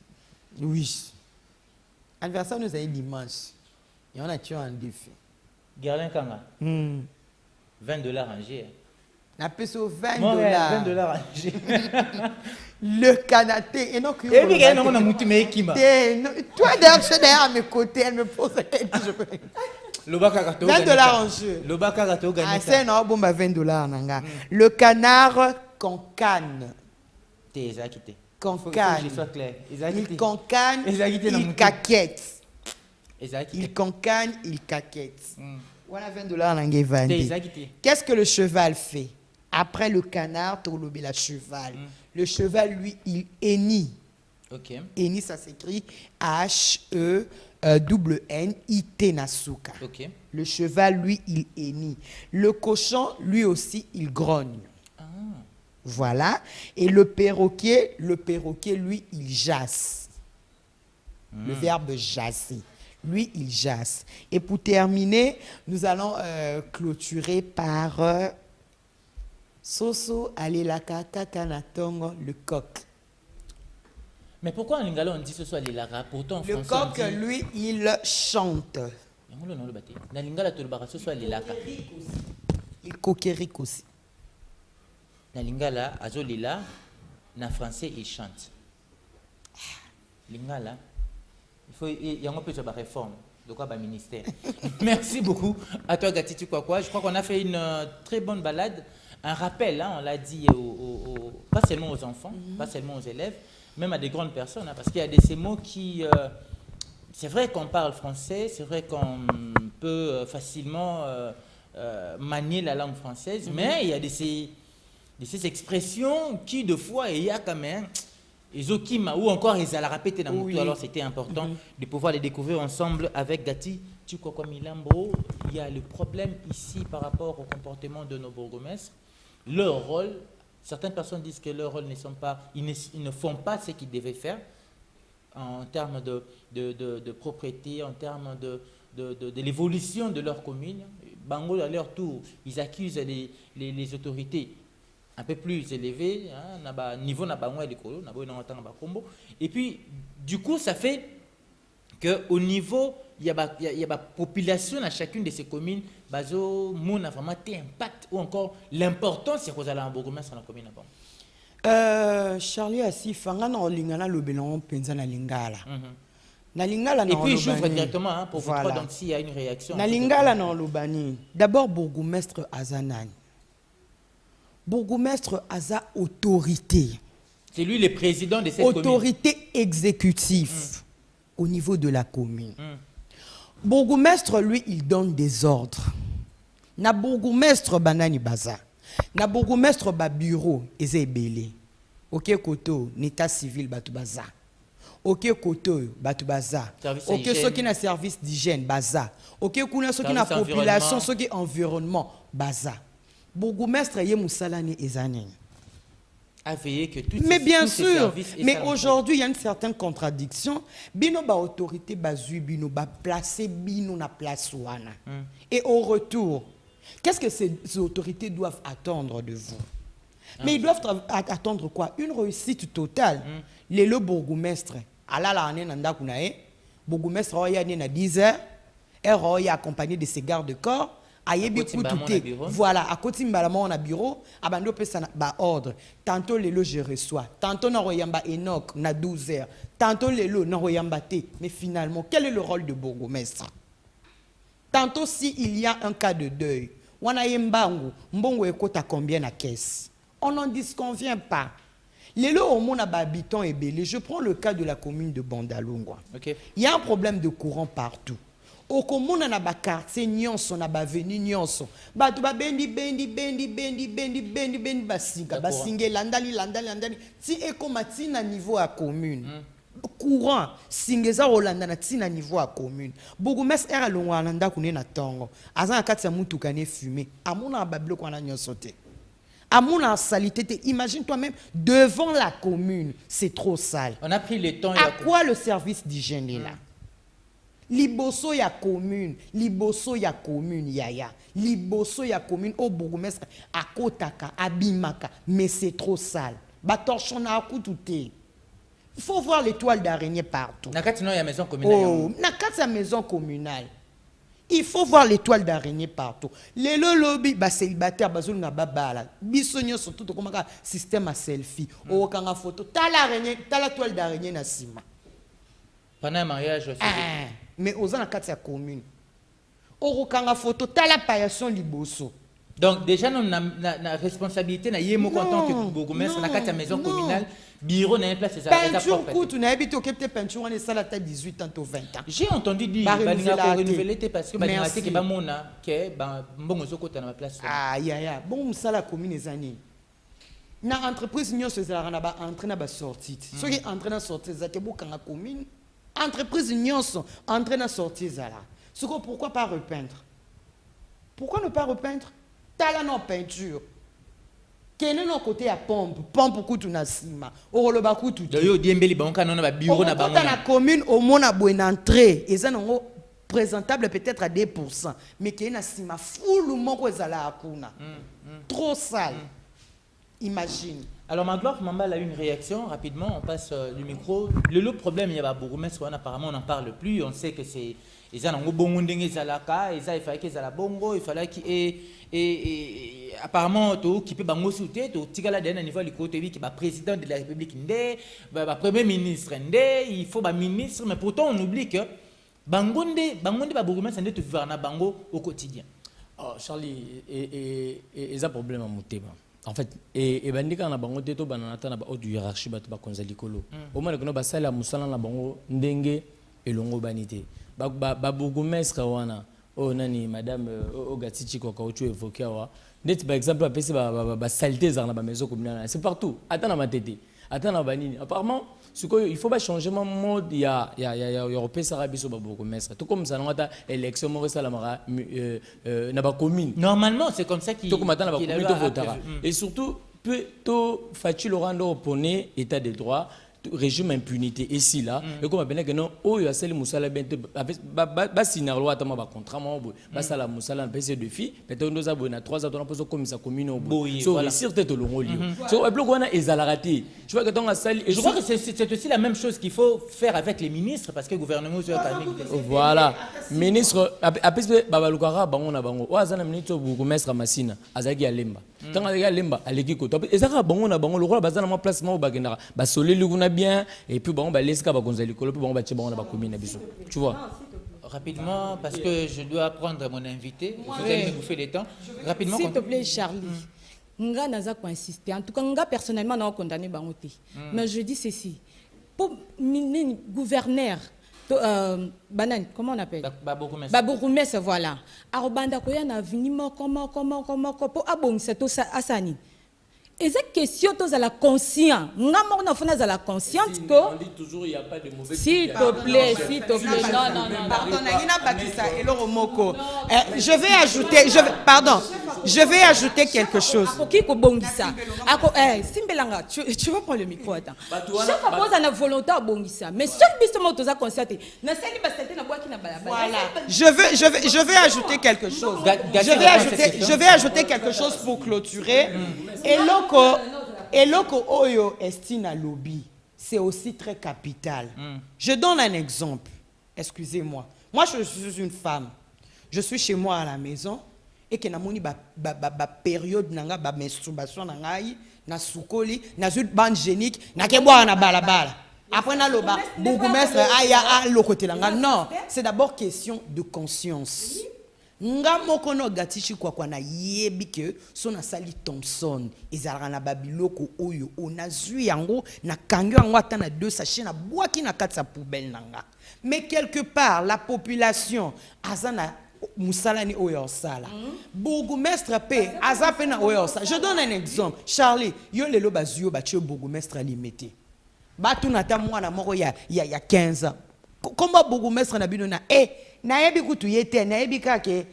Oui. Anniversaire nous a eu dimanche. Et on a tué un défi. Gerlin Kanga. $20 rangés. On a payé sur $20. $20 rangés. Le Canadé. Et non, et puis, il y a un moutou mais qui m'a. Toi, d'ailleurs, je suis derrière à mes côtés. Elle me pose la question. $20 en jeu. Le baka gato gagné. Ah, c'est non, bon, bah $20, nanga. Le canard concane. T'es exacté. Concane. Il concane, il caquette. Il concane, il caquette. Voilà $20 nanga vendé. Qu'est-ce que le cheval fait? Après le canard, tu as le cheval. Le cheval, lui, il hennit. Ok. Hennit, ça s'écrit H-E-N-N-I-T Nasuka. Ok. Le cheval, lui, il hennit. Le cochon, lui aussi, il grogne. Voilà. Et le perroquet, lui, il jasse. Le verbe jasser. Lui, il jasse. Et pour terminer, nous allons clôturer par Soso alelaka kaka na tongo, le coq. Mais pourquoi en lingala on dit ce soit l'Ilara? Pourtant en Le français on coq, dit... lui, il chante. Na lingala tolobaka ce soit l'Ilaka. Il coquerique aussi. Na lingala azolila, na français il chante. Lingala, il y a un peu de réforme. De quoi ministère. Merci beaucoup à toi Gatiti Kwakwa. Je crois qu'on a fait une très bonne balade. Un rappel, hein, on l'a dit, pas seulement aux enfants, pas seulement aux élèves, même à des grandes personnes, hein, parce qu'il y a ces mots qui... c'est vrai qu'on parle français, c'est vrai qu'on peut facilement manier la langue française, mais il y a de ces expressions qui, de fois, il y a quand même... ou encore ils allaient répéter dans mon tour. Alors c'était important de pouvoir les découvrir ensemble avec Gati Chikwakwa Milambo. Il y a le problème ici par rapport au comportement de nos bourgmestres. Leur rôle, certaines personnes disent que leur rôle ils ne font pas ce qu'ils devaient faire en termes de propriété, en termes de l'évolution de leur commune. Bango, à leur tour, ils accusent les autorités un peu plus élevé, hein, niveau et puis du coup ça fait que au niveau il y a la population à chacune de ces communes bazo mon a vraiment impact ou encore l'importance c'est qu'on a en bourgmestre dans la commune. Charlie Asif nga na lingana lobelon penza na lingala. Na lingala na et puis j'ouvre directement hein, pour voilà. Vous trois donc s'il y a une réaction. Na lingala na lobani. D'abord bourgmestre Azanani. Bourgmestre a sa autorité. C'est lui le président de cette autorité commune. Exécutive au niveau de la commune. Bourgmestre, lui, il donne des ordres. Na bourgmestre banani baza. Na bourgmestre ba bureau ezebele. Ok koto l'état civil batu baza. Ok koto batu baza. Ok ceux qui na service d'hygiène baza. Ok kuna ceux qui na population, ceux qui environnement baza. Bourgmestre yé moussalani ezane. A veillé que tout mais bien sûr, mais aujourd'hui il y a une certaine contradiction. Bino ba autorité bazui bino ba placer bino na place wana. Et au retour, qu'est-ce que ces autorités doivent attendre de vous? Mais ils doivent attendre quoi? Une réussite totale. Les bourgmestre ala la ane nanda kunae, bourgmestre roya ne na 10 heures, et roya accompagné de ses gardes-corps. Voilà, à côté on a bureau, abando pesa ba ordre. Tantôt les lots je reçois, tantôt na royamba Enoch na 12 heures, tantôt les lots na royamba té. Mais finalement, quel est le rôle de bourgmestre? Tantôt si il y a un cas de deuil, wana yembangu, mbongo ekota combien na caisse? On n'en disconvient pas. Les lots au monde habitants et belé. Je prends le cas de la commune de Bandalungwa. Okay. Il y a un problème de courant partout. Au commun na ba quartier nyonso na ba venu nyonso batu ba bendi basinga landali ti ekomati na niveau à commune courant singeza rolanda na ti na niveau à commune bourgmestre era longwa landa kune na tongo azana kati ya mutuka ne fumé amuna ba bloc wana nyonso te amuna salité te imagine toi même devant la commune c'est trop sale. On a pris le temps à quoi le service d'hygiène est là? Liboso ya commune yaya. Liboso ya commune au bourgmestre akotaka abimaka mais c'est trop sale. Ba torchona akutute. Il faut voir l'étoile d'araignée partout. Nakati no ya maison communale. Oh, nakati ya maison communale. Il faut voir l'étoile d'araignée partout. Les lobby ba célibataire bazulu na babala. Bisonyo surtout comme un système à selfie. O kanga photo, tala toile d'araignée na sima. Pendant un mariage aussi. Mais aux gens la commune. Au kanga photo, tala paillasson liboso. Donc déjà nous na responsabilité na yemo en tant que bourgmestre na kati ya maison communale, bureau na place ça peinture coûte na habité peut peinture on est ça la 18 ans ou 20 ans. J'ai entendu dire balinga ko renouveler parce que balinga te ke ba mona ke ba mbongo zokota na place. Ah ya bon ça la commune ezani. Na entreprise nyonso ezala na ba entrée na ba sortie. Ceux qui entrée na sortie za te bokanga commune. Entreprise nyonso entrée na sortie ezala. Pourquoi pas repeindre? Pourquoi ne pas repeindre? Tala non peinture. Kene non côté à pompe kutu na sima. Oroloba kutu. Yo diembeli banka non ba bureau na bango. Dans la commune au mona bonne entrée, et ça non présentable peut-être à 2%, mais kene na sima full moko ezala akuna. Trop sale. Imagine. Alors, Magloire Mambal a eu une réaction. Rapidement, on passe du micro. Le problème, il y a Bourgmestre, apparemment, on n'en parle plus. On sait que c'est. Ils ont bongo ndenge zalaka, il fallait qu'ils aient bongo, il fallait qu'ils apparemment to qui peut bango souté, to tigala d'un niveau du côté qui est président de la République ndé, premier ministre ndé, il faut ministre, mais pourtant on oublie que bangonde ba bourgmestre ndé te vivre na bango au quotidien. Oh, Charlie, et ça problème à Mouteba. En fait, et bandika na bango teto bananata na ba haute hiérarchie ba to ba konzali kolo. Au moins que no ba sala musala na bango ndenge elongo banité. Ba bourgmestre wana o nani madame Ogatichi ko ka tu évoqué wa. Net par exemple apesi ba saleté za na ba maison communale. C'est partout. Attends na matete. Attends na banini. Apparemment, ce que il faut pas changer mon mode il y a européen sarabi so ba bourgmestre. Tout comme ça na ta élection mo sala mara na ba commune. Normalement, c'est comme ça qu'il tout comme attends na ba commune to votera. Et surtout peut to fati le rendre opponé état de droit régime impunité ici là et comme ben que non oh il y a celle musala bente ba sinarlo atama ba contrat mo ba sala musala pc de fille peut-être nous a bona 3 ans on pose comme ça commune au so réussir tête le rôle so et bloc on a ezalaraté je vois que dans la salle je crois que c'est aussi la même chose qu'il faut faire avec les ministres parce que le gouvernement voilà ministre apes baba lukara bango na bango o azana ministre bourgmestre Masina azaki alemba tant azaki alemba aleki ko ezaka bango na bango le rôle bazana ma place mo bagenda ba soleli bien et puis bon bah laisse ka ba gonzali kolo puis bon bah tu bon na ba commune biso tu vois rapidement parce que je dois prendre mon invité vous allez me bouffer les temps rapidement s'il te plaît Charlie nga naza ko insister en tout cas nga personnellement na condamné bango te mais je dis ceci pour gouverneur banane comment on appelle babourgmestre voilà arobanda ko ya na vini comment pour abongisa to asani. Et cette question, tu as la conscience. On a la conscience que. On dit toujours il n'y a pas de mauvais. S'il te plaît, s'il te plaît. Non. Pardon, je vais ajouter quelque chose. Tu vas prendre le micro, attends. Chaque fois, on a volonté à bongisa. Mais seul bistement, tu as constaté. Voilà. Je vais ajouter quelque chose. Je vais ajouter quelque chose pour clôturer. Et loko oyo estina lobby, c'est aussi très capital. Je donne un exemple. Excusez-moi. Moi, je suis une femme. Je suis chez moi à la maison et que namoni ba période nanga ba masturbation nangai na sukoli na zut bande génique na keboa na balabala. Après na loba bourgmestre aya a lokotelanga. Non, c'est d'abord question de conscience. Nga moko no gatichi kwa na yebi ke so na sali Thompson ezalaka na babiloko oyo onazui yango na kangyo yango ata na 2 sachets na boaki na kati sa poubelle nanga. Mais quelque part la population azana musalani oyo sala. Bourgmestre pe azape na oyo sala. Je donne un exemple. Charlie, yo lelo bazio batio bourgmestre limité. Batu na ta mwana moko ya 15 ans. Comment bourgmestre na bino na nayebi kutu yete nayebi kake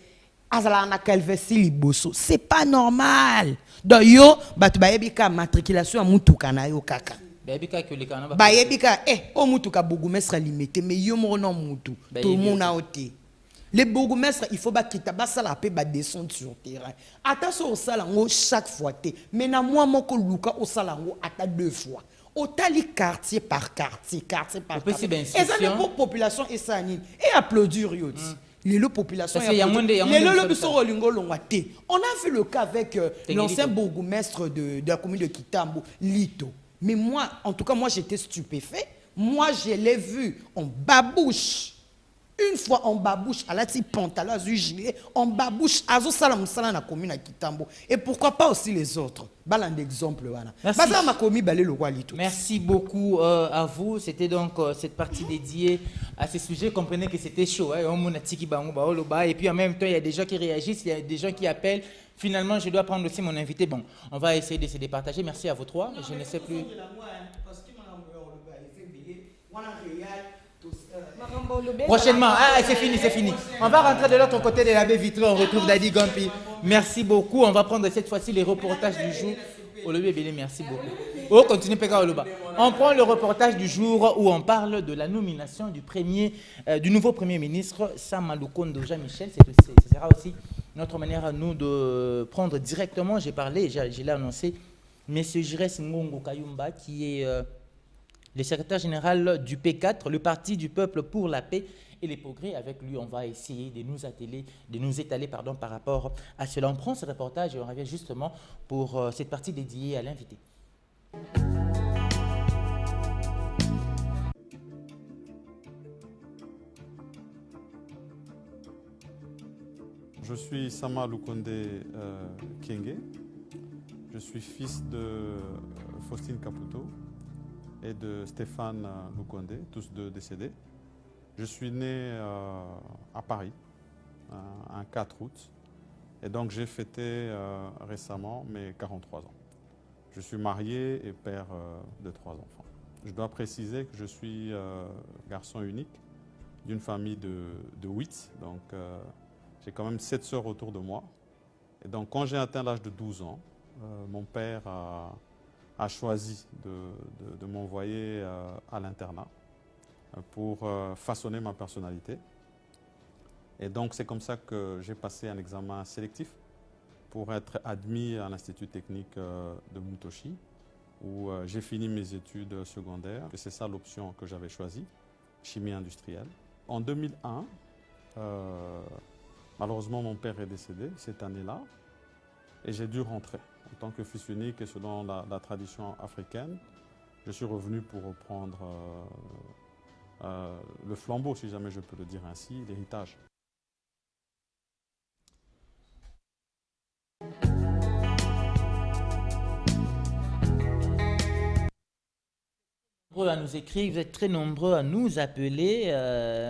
azala na calvesi liboso c'est pas normal donc yo batu bayebi ka matriculation ya mutuka na yo kaka bayebi ka ke le kana bayebi ka o mutuka bourgmestre limité mais yo mo non mutu tout le monde a ôté les bourgmestres il faut ba kita ba sala pe ba descendre sur terrain attention au sala ngo chaque fois té mais na moi moko luka au sala ngo ata 2 fois Otali quartier par quartier. Et ça n'est pas population et ça et applaudir yoti. Les populations. On a vu le cas avec l'ancien bourgmestre de la commune de Kitambo, Lito. Mais moi, en tout cas, moi j'étais stupéfait. Moi je l'ai vu en babouche. Une fois en babouche, à la petite pantalon, gilet, en babouche, à Salam Salam la commune à Kitambo. Et pourquoi pas aussi les autres? Balan d'exemple. Merci beaucoup à vous. C'était donc cette partie dédiée à ce sujet. Comprenez que c'était chaud. Et puis en même temps, il y a des gens qui réagissent, il y a des gens qui appellent. Finalement, je dois prendre aussi mon invité. Bon, on va essayer de se départager. Merci à vous trois. Je ne sais plus. Prochainement, c'est fini. On va rentrer de l'autre côté de la baie vitrée, on retrouve Dadi Gampi. Merci beaucoup, on va prendre cette fois-ci les reportages du jour. Merci beaucoup. On prend le reportage du jour où on parle de la nomination du nouveau Premier ministre, Sama Lukondo Jean-Michel. Ce sera aussi notre manière à nous de prendre directement, j'ai parlé, je l'ai annoncé, M. Jires Ngongo Kayumba, qui est le secrétaire général du P4, le Parti du peuple pour la paix et les progrès. Avec lui, on va essayer de nous étaler par rapport à cela. On prend ce reportage et on revient justement pour cette partie dédiée à l'invité. Je suis Sama Lukonde Kienge. Je suis fils de Faustine Caputo et de Stéphane Lukonde, tous deux décédés. Je suis né à Paris, un 4 août, et donc j'ai fêté récemment mes 43 ans. Je suis marié et père de 3 enfants. Je dois préciser que je suis garçon unique d'une famille de 8, donc j'ai quand même 7 sœurs autour de moi. Et donc quand j'ai atteint l'âge de 12 ans, mon père a choisi de m'envoyer à l'internat pour façonner ma personnalité. Et donc c'est comme ça que j'ai passé un examen sélectif pour être admis à l'Institut technique de Mutoshi, où j'ai fini mes études secondaires. C'est ça l'option que j'avais choisie, chimie industrielle. En 2001, malheureusement mon père est décédé cette année-là, et j'ai dû rentrer. En tant que fils unique et selon la tradition africaine, je suis revenu pour reprendre le flambeau, si jamais je peux le dire ainsi, l'héritage. À nous écrire, vous êtes très nombreux à nous appeler.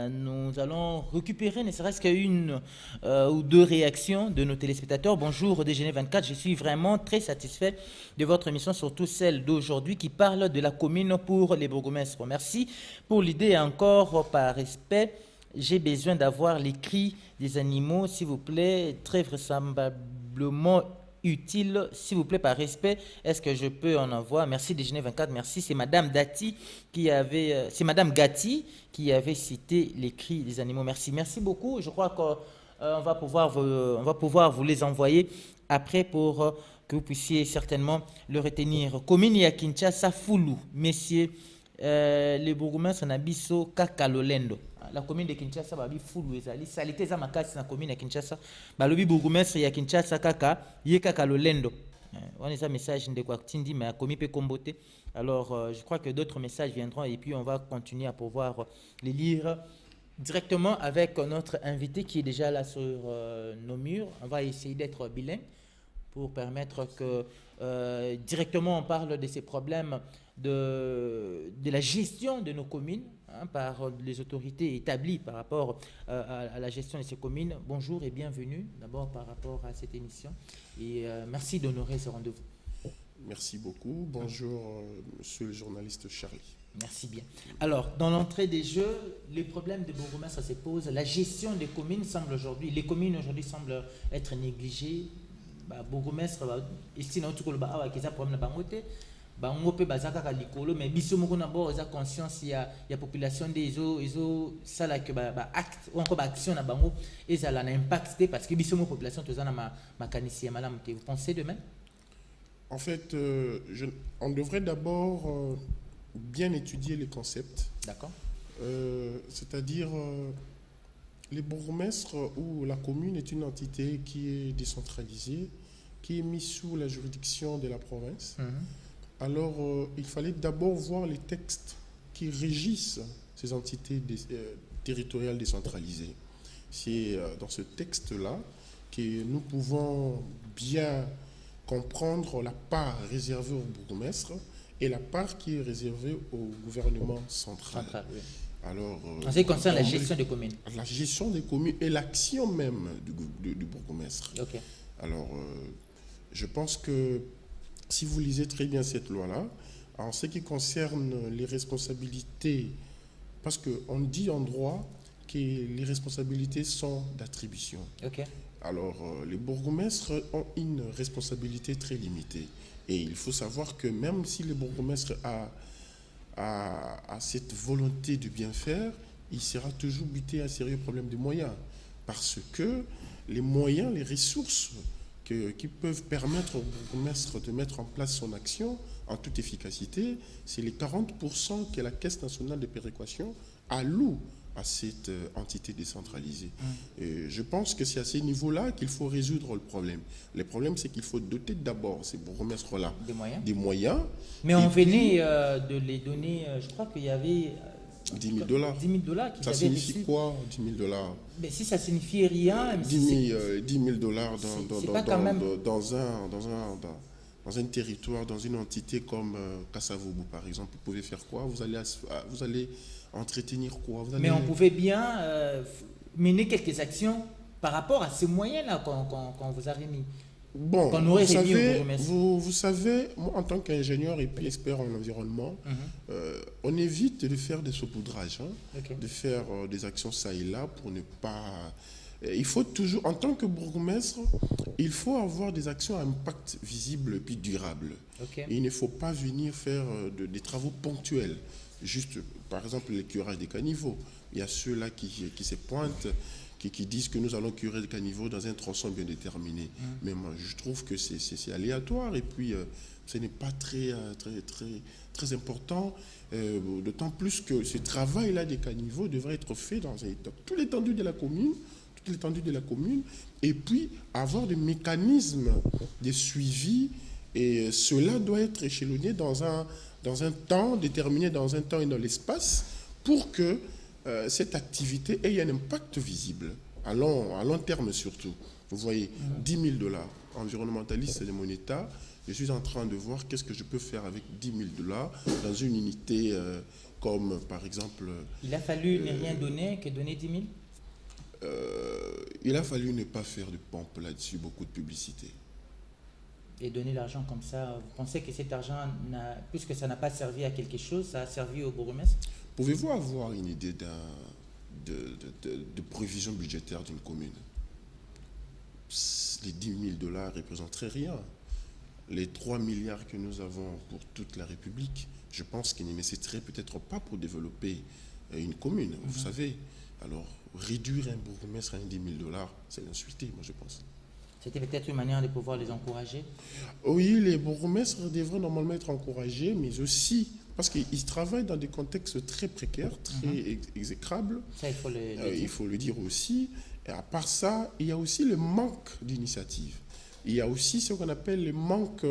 Nous allons récupérer ne serait-ce qu'une ou deux réactions de nos téléspectateurs. Bonjour Déjeuner 24, je suis vraiment très satisfait de votre émission, surtout celle d'aujourd'hui qui parle de la commune pour les bourgmestres. Merci pour l'idée. Encore par respect, j'ai besoin d'avoir les cris des animaux, s'il vous plaît, très vraisemblablement utile, s'il vous plaît, par respect. Est-ce que je peux en avoir? Merci Déjeuner 24, merci. C'est Madame Dati qui avait, c'est Madame Gatti qui avait cité les cris des animaux. Merci, merci beaucoup. Je crois qu'on va pouvoir vous les envoyer après pour que vous puissiez certainement le retenir. Commune ya Kinshasa Fulu, messieurs, les bourgmestres Nabiso Kakalolendo. La commune de Kinshasa babi fulu ezali salité za makasi na commune ya Kinshasa balobi bourgmestre ya Kinshasa kaka ye kaka lolendo. On a un message de quoi Tindi mais a commis pe comboté. Alors je crois que d'autres messages viendront et puis on va continuer à pouvoir les lire directement avec notre invité qui est déjà là sur nos murs. On va essayer d'être bilingue pour permettre que directement on parle de ces problèmes de la gestion de nos communes par les autorités établies par rapport à la gestion de ces communes. Bonjour et bienvenue d'abord par rapport à cette émission et merci d'honorer ce rendez-vous. Merci beaucoup. Bonjour monsieur le journaliste Charlie. Merci bien. Alors, dans l'entrée des jeux, les problèmes de bourgmestre se posent. La gestion des communes semble aujourd'hui, les communes aujourd'hui semblent être négligées. Bourgmestre, ici, nous avons un problème de bango pe bazaka ka likolo mais biso moko na bo eza conscience ya population des ezo sala que ba acte ou encore ba action na bango ezala na impact parce que biso moko population toza na makanisi ya malamu te. Vous pensez de même? En fait, on devrait d'abord bien étudier les concepts. D'accord. C'est-à-dire les bourgmestres ou la commune est une entité qui est décentralisée, qui est mise sous la juridiction de la province. Alors, il fallait d'abord voir les textes qui régissent ces entités territoriales décentralisées. C'est dans ce texte-là que nous pouvons bien comprendre la part réservée au bourgmestre et la part qui est réservée au gouvernement central. Oui. Alors, en ce qui concerne la gestion des communes. La gestion des communes et l'action même du bourgmestre. Okay. Alors, je pense que si vous lisez très bien cette loi-là, en ce qui concerne les responsabilités, parce qu'on dit en droit que les responsabilités sont d'attribution. Okay. Alors, les bourgmestres ont une responsabilité très limitée. Et il faut savoir que même si le bourgmestre a cette volonté de bien faire, il sera toujours buté à un sérieux problème de moyens. Parce que les moyens, les ressources qui peuvent permettre au bourgmestre de mettre en place son action en toute efficacité, c'est les 40% que la Caisse nationale de péréquation alloue à cette entité décentralisée. Et je pense que c'est à ces niveaux-là qu'il faut résoudre le problème. Le problème, c'est qu'il faut doter d'abord ces bourgmestres-là des moyens. Mais on venait de les donner, je crois qu'il y avait... 10 000 $. 10 000 $. Ça signifie quoi, 10 000 $? Mais si ça signifie rien... 10 000 $ dans un territoire, dans une entité comme Kassavoubou, par exemple, vous pouvez faire quoi? Vous allez entretenir quoi? Mais on pouvait bien mener quelques actions par rapport à ces moyens-là qu'on vous a remis. Bon, qu'on aurait vous savez, moi en tant qu'ingénieur et puis expert en environnement, on évite de faire des saupoudrages, de faire des actions ça et là pour ne pas... Il faut toujours, en tant que bourgmestre, il faut avoir des actions à impact visible et puis durable. Et il ne faut pas venir faire des travaux ponctuels. Juste, par exemple, le curage des caniveaux. Il y a ceux-là qui se pointent, qui disent que nous allons curer des caniveaux dans un tronçon bien déterminé. Mais moi, je trouve que c'est aléatoire et puis ce n'est pas très important. D'autant plus que ce travail-là des caniveaux devrait être fait dans toute l'étendue de la commune, et puis avoir des mécanismes de suivi, et cela doit être échelonné dans un temps déterminé, dans un temps et dans l'espace, pour que cette activité ait un impact visible, à long terme surtout. Vous voyez, 10 000 $, environnementaliste de mon État, je suis en train de voir qu'est-ce que je peux faire avec 10 000 $ dans une unité comme par exemple... Il a fallu ne rien donner que donner 10 000 ? Il a fallu ne pas faire de pompe là-dessus, beaucoup de publicité. Et donner l'argent comme ça, vous pensez que cet argent, puisque ça n'a pas servi à quelque chose, ça a servi au bourgmestre? Pouvez-vous avoir une idée de prévision budgétaire d'une commune? Les 10 000 $ représenteraient rien. Les 3 milliards que nous avons pour toute la République, je pense qu'ils ne nécessiteraient peut-être pas pour développer une commune, vous savez. Alors, réduire un bourgmestre à 10 000 $, c'est l'insulter, moi je pense. C'était peut-être une manière de pouvoir les encourager? Oui, les bourgmestres devraient normalement être encouragés, mais aussi parce qu'ils travaillent dans des contextes très précaires, très exécrables. Ça, il faut le dire. Il faut le dire aussi. Et à part ça, il y a aussi le manque d'initiative. Il y a aussi ce qu'on appelle le manque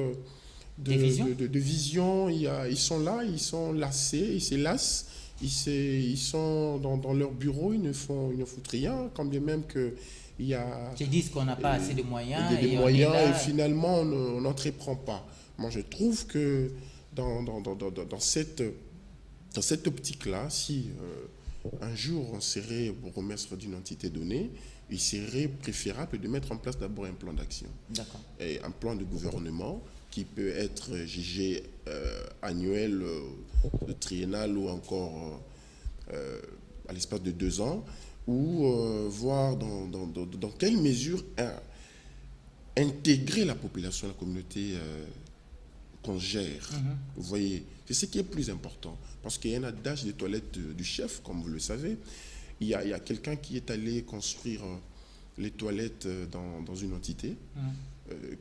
de vision. Ils sont là, ils sont lassés, ils se lassent. Ils sont dans leur bureau, ils ne foutent rien, quand bien même que il y a... Ils disent qu'on n'a pas assez de moyens. Et finalement, on n'entreprend pas. Moi, je trouve que dans cette optique-là, si un jour on serait bourgmestre d'une entité donnée, il serait préférable de mettre en place d'abord un plan d'action. Et un plan de gouvernement qui peut être jugé annuel, triennal ou encore à l'espace de 2 ans, ou voir dans quelle mesure intégrer la population, la communauté qu'on gère. Vous voyez, c'est ce qui est plus important. Parce qu'il y a un adage des toilettes du chef, comme vous le savez. Il y a quelqu'un qui est allé construire les toilettes dans une entité.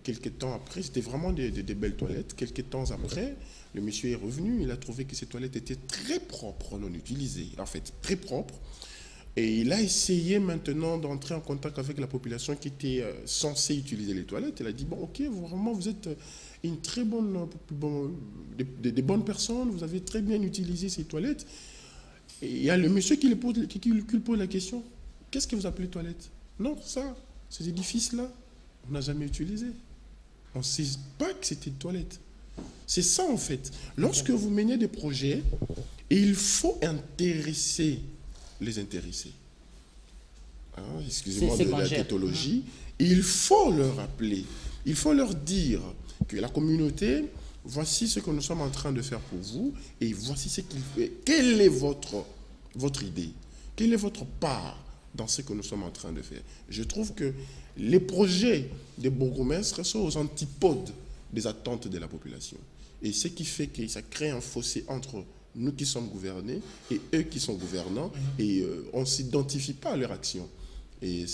Quelques temps après, c'était vraiment des belles toilettes. Quelques temps après, le monsieur est revenu, il a trouvé que ces toilettes étaient très propres, non utilisées, en fait, très propres. Et il a essayé maintenant d'entrer en contact avec la population qui était censée utiliser les toilettes. Il a dit, bon, ok, vous êtes une très des bonnes personnes, vous avez très bien utilisé ces toilettes. Et il y a le monsieur qui lui pose la question, qu'est-ce que vous appelez toilettes? Non, ça, ces édifices-là, on n'a jamais utilisé. On ne sait pas que c'était une toilette. C'est ça, en fait. Lorsque vous menez des projets, il faut intéresser les intéressés. Excusez-moi de la tautologie. Il faut leur rappeler, il faut leur dire que la communauté, voici ce que nous sommes en train de faire pour vous, et voici ce qu'il fait. Quelle est votre idée? Quelle est votre part dans ce que nous sommes en train de faire? Je trouve que les projets des bourgmestres sont aux antipodes des attentes de la population. Et ce qui fait que ça crée un fossé entre nous qui sommes gouvernés et eux qui sont gouvernants, et on ne s'identifie pas à leur action. Et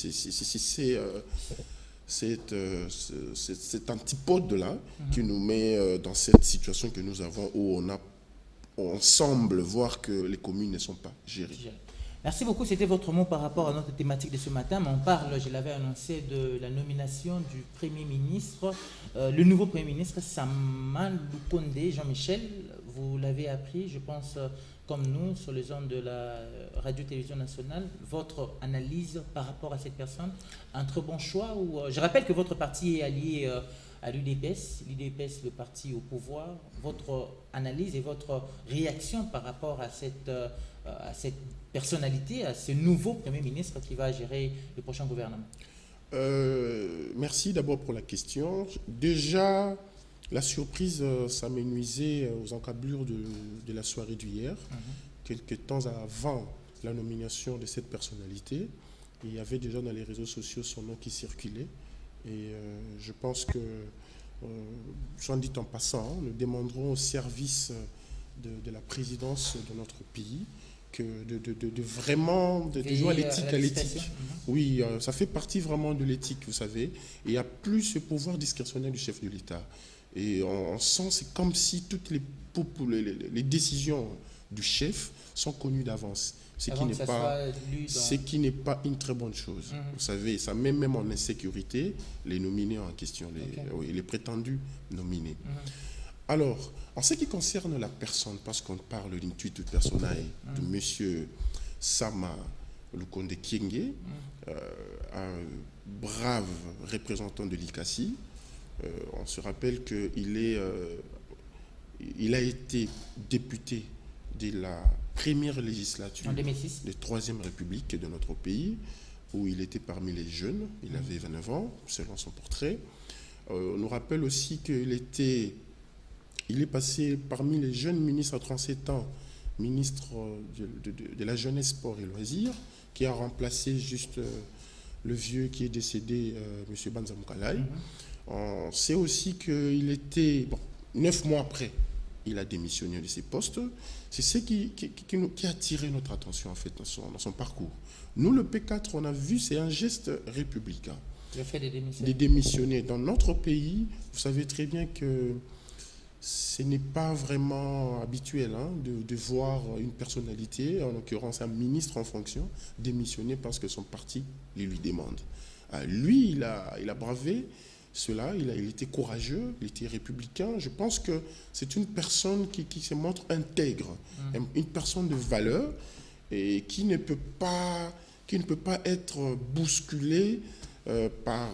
cet antipode-là qui nous met dans cette situation que nous avons où on semble voir que les communes ne sont pas gérées. Merci beaucoup, c'était votre mot par rapport à notre thématique de ce matin. Mais on parle, je l'avais annoncé, de la nomination du Premier ministre, le nouveau Premier ministre, Sama Lukonde Jean-Michel. Vous l'avez appris, je pense, comme nous, sur les ondes de la Radio-Télévision nationale. Votre analyse par rapport à cette personne, un très bon choix ou, je rappelle que votre parti est allié à l'UDPS, le parti au pouvoir. Votre analyse et votre réaction par rapport à cette personnalité, à ce nouveau Premier ministre qui va gérer le prochain gouvernement? Merci d'abord pour la question. Déjà, la surprise, ça m'énuisait aux encablures de la soirée d'hier. Quelques temps avant la nomination de cette personnalité, il y avait déjà dans les réseaux sociaux son nom qui circulait. Et je pense que, soit dit en passant, nous demanderons au service de la présidence de notre pays de vraiment jouer à l'éthique. Oui, ça fait partie vraiment de l'éthique, vous savez. Et il n'y a plus ce pouvoir discrétionnaire du chef de l'État. Et on sent, c'est comme si toutes les décisions du chef sont connues d'avance. Ce qui n'est pas une très bonne chose. Vous savez, ça met même en insécurité les nominés en question, les prétendus nominés. Alors, en ce qui concerne la personne, parce qu'on parle d'intuitu personae de M. Sama Lukonde Kyenge, un brave représentant de l'ICASI, on se rappelle qu'il a été député de la première législature de 3e République de notre pays, où il était parmi les jeunes, il avait 29 ans, selon son portrait. On nous rappelle aussi qu'il est passé parmi les jeunes ministres à 37 ans, ministre de la Jeunesse, Sport et Loisirs, qui a remplacé juste le vieux qui est décédé, M. Banza Moukalai. On sait aussi qu'il était, 9 mois après, il a démissionné de ses postes. C'est ce qui a attiré notre attention en fait dans son parcours. Nous, le P4, on a vu, c'est un geste républicain. Le fait de démissionner. Dans notre pays, vous savez très bien que ce n'est pas vraiment habituel de voir une personnalité, en l'occurrence un ministre en fonction, démissionner parce que son parti lui demande. Lui, il a bravé cela, il était courageux, il était républicain. Je pense que c'est une personne qui se montre intègre, une personne de valeur et qui ne peut pas être bousculée par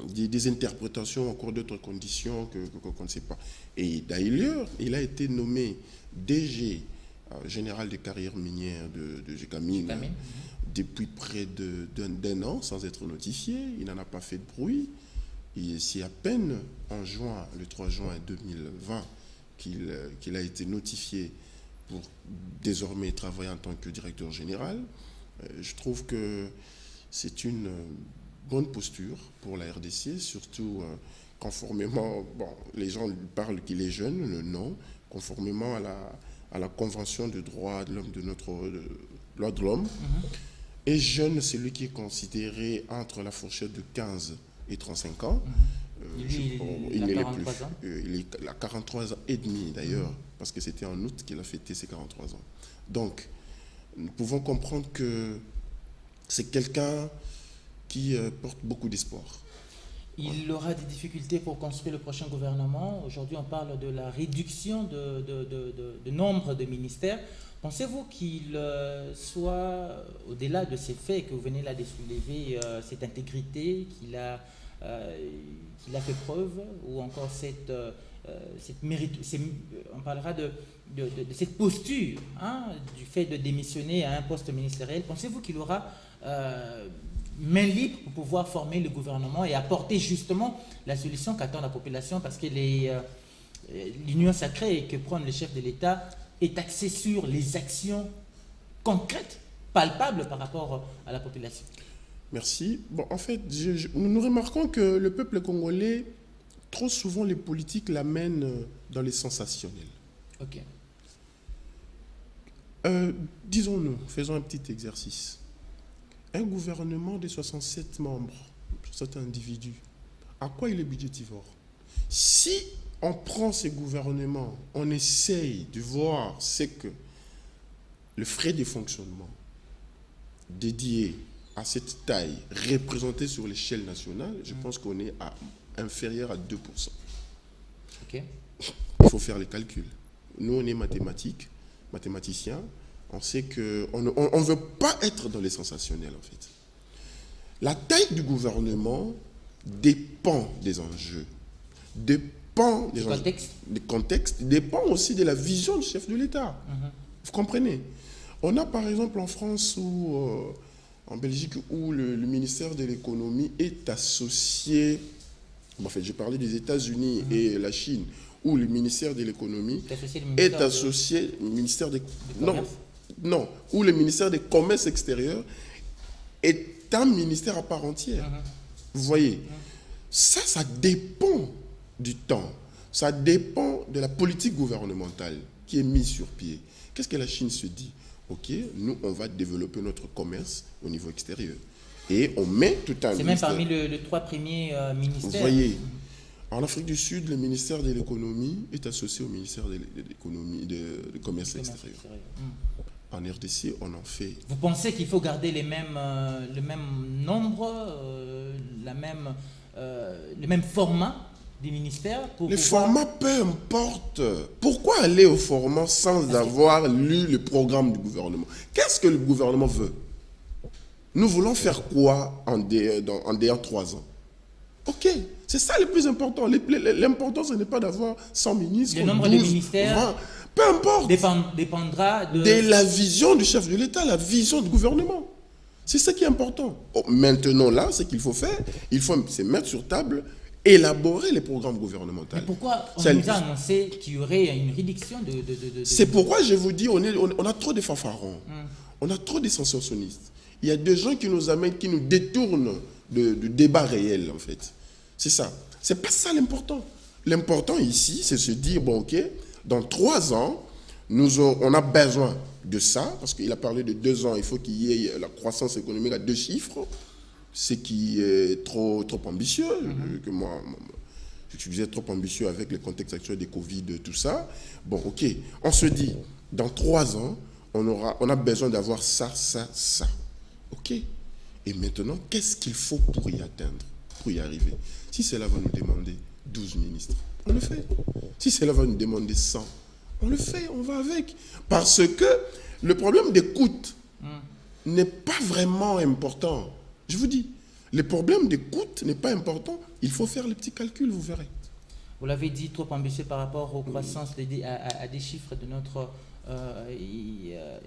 des interprétations en cours d'autres conditions qu'on ne sait pas. Et d'ailleurs, il a été nommé DG, général de carrière minière de Gécamine, depuis près d'un an, sans être notifié. Il n'en a pas fait de bruit. Et c'est à peine en juin, le 3 juin 2020, qu'il a été notifié pour désormais travailler en tant que directeur général. Je trouve que c'est une bonne posture pour la RDC, surtout conformément, les gens parlent qu'il est jeune, le non, conformément à la Convention des droits de l'homme de notre loi de l'homme. Et jeune, c'est lui qui est considéré entre la fourchette de 15 et 35 ans. Il n'est plus. Il a 43 ans et demi d'ailleurs, parce que c'était en août qu'il a fêté ses 43 ans. Donc, nous pouvons comprendre que c'est quelqu'un qui porte beaucoup d'espoir. Il aura des difficultés pour construire le prochain gouvernement. Aujourd'hui, on parle de la réduction de nombre de ministères. Pensez-vous qu'il soit, au-delà de ces faits que vous venez là de soulever, cette intégrité qu'il a fait preuve, ou encore on parlera de cette posture, du fait de démissionner à un poste ministériel. Pensez-vous qu'il aura main libre pour pouvoir former le gouvernement et apporter justement la solution qu'attend la population, parce que l'union sacrée que prend le chef de l'État est axée sur les actions concrètes, palpables par rapport à la population? Merci. En fait, nous remarquons que le peuple congolais, trop souvent, les politiques l'amènent dans les sensationnels. Ok. Disons-nous, faisons un petit exercice. Un gouvernement de 67 membres cet individu, à quoi il est budgétivore? Si on prend ces gouvernements, on essaye de voir ce que le frais de fonctionnement dédié à cette taille représentée sur l'échelle nationale, je pense qu'on est inférieur à 2%. Ok. Il faut faire les calculs. Nous, on est mathématiciens. On sait qu'on ne veut pas être dans les sensationnels, en fait. La taille du gouvernement dépend des enjeux, dépend des contextes, dépend aussi de la vision du chef de l'État. Vous comprenez? On a par exemple en France ou en Belgique où le ministère de l'économie est associé, en fait j'ai parlé des États-Unis et la Chine, où le ministère de l'économie est associé au ministère où le ministère des commerces extérieurs est un ministère à part entière. Vous voyez, ça dépend du temps, ça dépend de la politique gouvernementale qui est mise sur pied. Qu'est-ce que la Chine se dit? Ok, nous, on va développer notre commerce au niveau extérieur. Et on met tout un ministère. C'est même parmi les 3 premiers ministères. Vous voyez, en Afrique du Sud, le ministère de l'économie est associé au ministère de l'économie, du commerce extérieur. En RDC, on en fait. Vous pensez qu'il faut garder le même nombre, le même format des ministères pour les formats, peu importe. Pourquoi aller au format sans avoir lu le programme du gouvernement? Qu'est-ce que le gouvernement veut? Nous voulons faire quoi en derrière 3 ans? Ok, c'est ça le plus important. L'important, ce n'est pas d'avoir 100 ministres. Le nombre de ministères 20, peu importe. Dépendra de la vision du chef de l'État, la vision du gouvernement. C'est ça qui est important. Maintenant, là, ce qu'il faut faire, il faut se mettre sur table, élaborer les programmes gouvernementaux. Mais pourquoi on nous a annoncé qu'il y aurait une réduction de... C'est pourquoi je vous dis, on a trop de fanfarons. On a trop de sensationnistes. Il y a des gens qui nous amènent, qui nous détournent du débat réel, en fait. C'est ça. C'est pas ça l'important. L'important ici, c'est se dire, bon, ok, dans 3 ans, on a besoin de ça, parce qu'il a parlé de 2 ans, il faut qu'il y ait la croissance économique à 2 chiffres, ce qui est trop ambitieux, que moi, je disais trop ambitieux avec le contexte actuel des Covid, tout ça. Bon, ok, on se dit, dans 3 ans, on a besoin d'avoir ça. Ok. Et maintenant, qu'est-ce qu'il faut pour y atteindre, pour y arriver? Si cela va nous demander 12 ministres, on le fait. Si cela va nous demander 100, on le fait, on va avec. Parce que le problème d'écoute n'est pas vraiment important. Je vous dis, le problème d'écoute n'est pas important. Il faut faire les petits calculs, vous verrez. Vous l'avez dit, trop ambitieux par rapport aux croissances à des chiffres de notre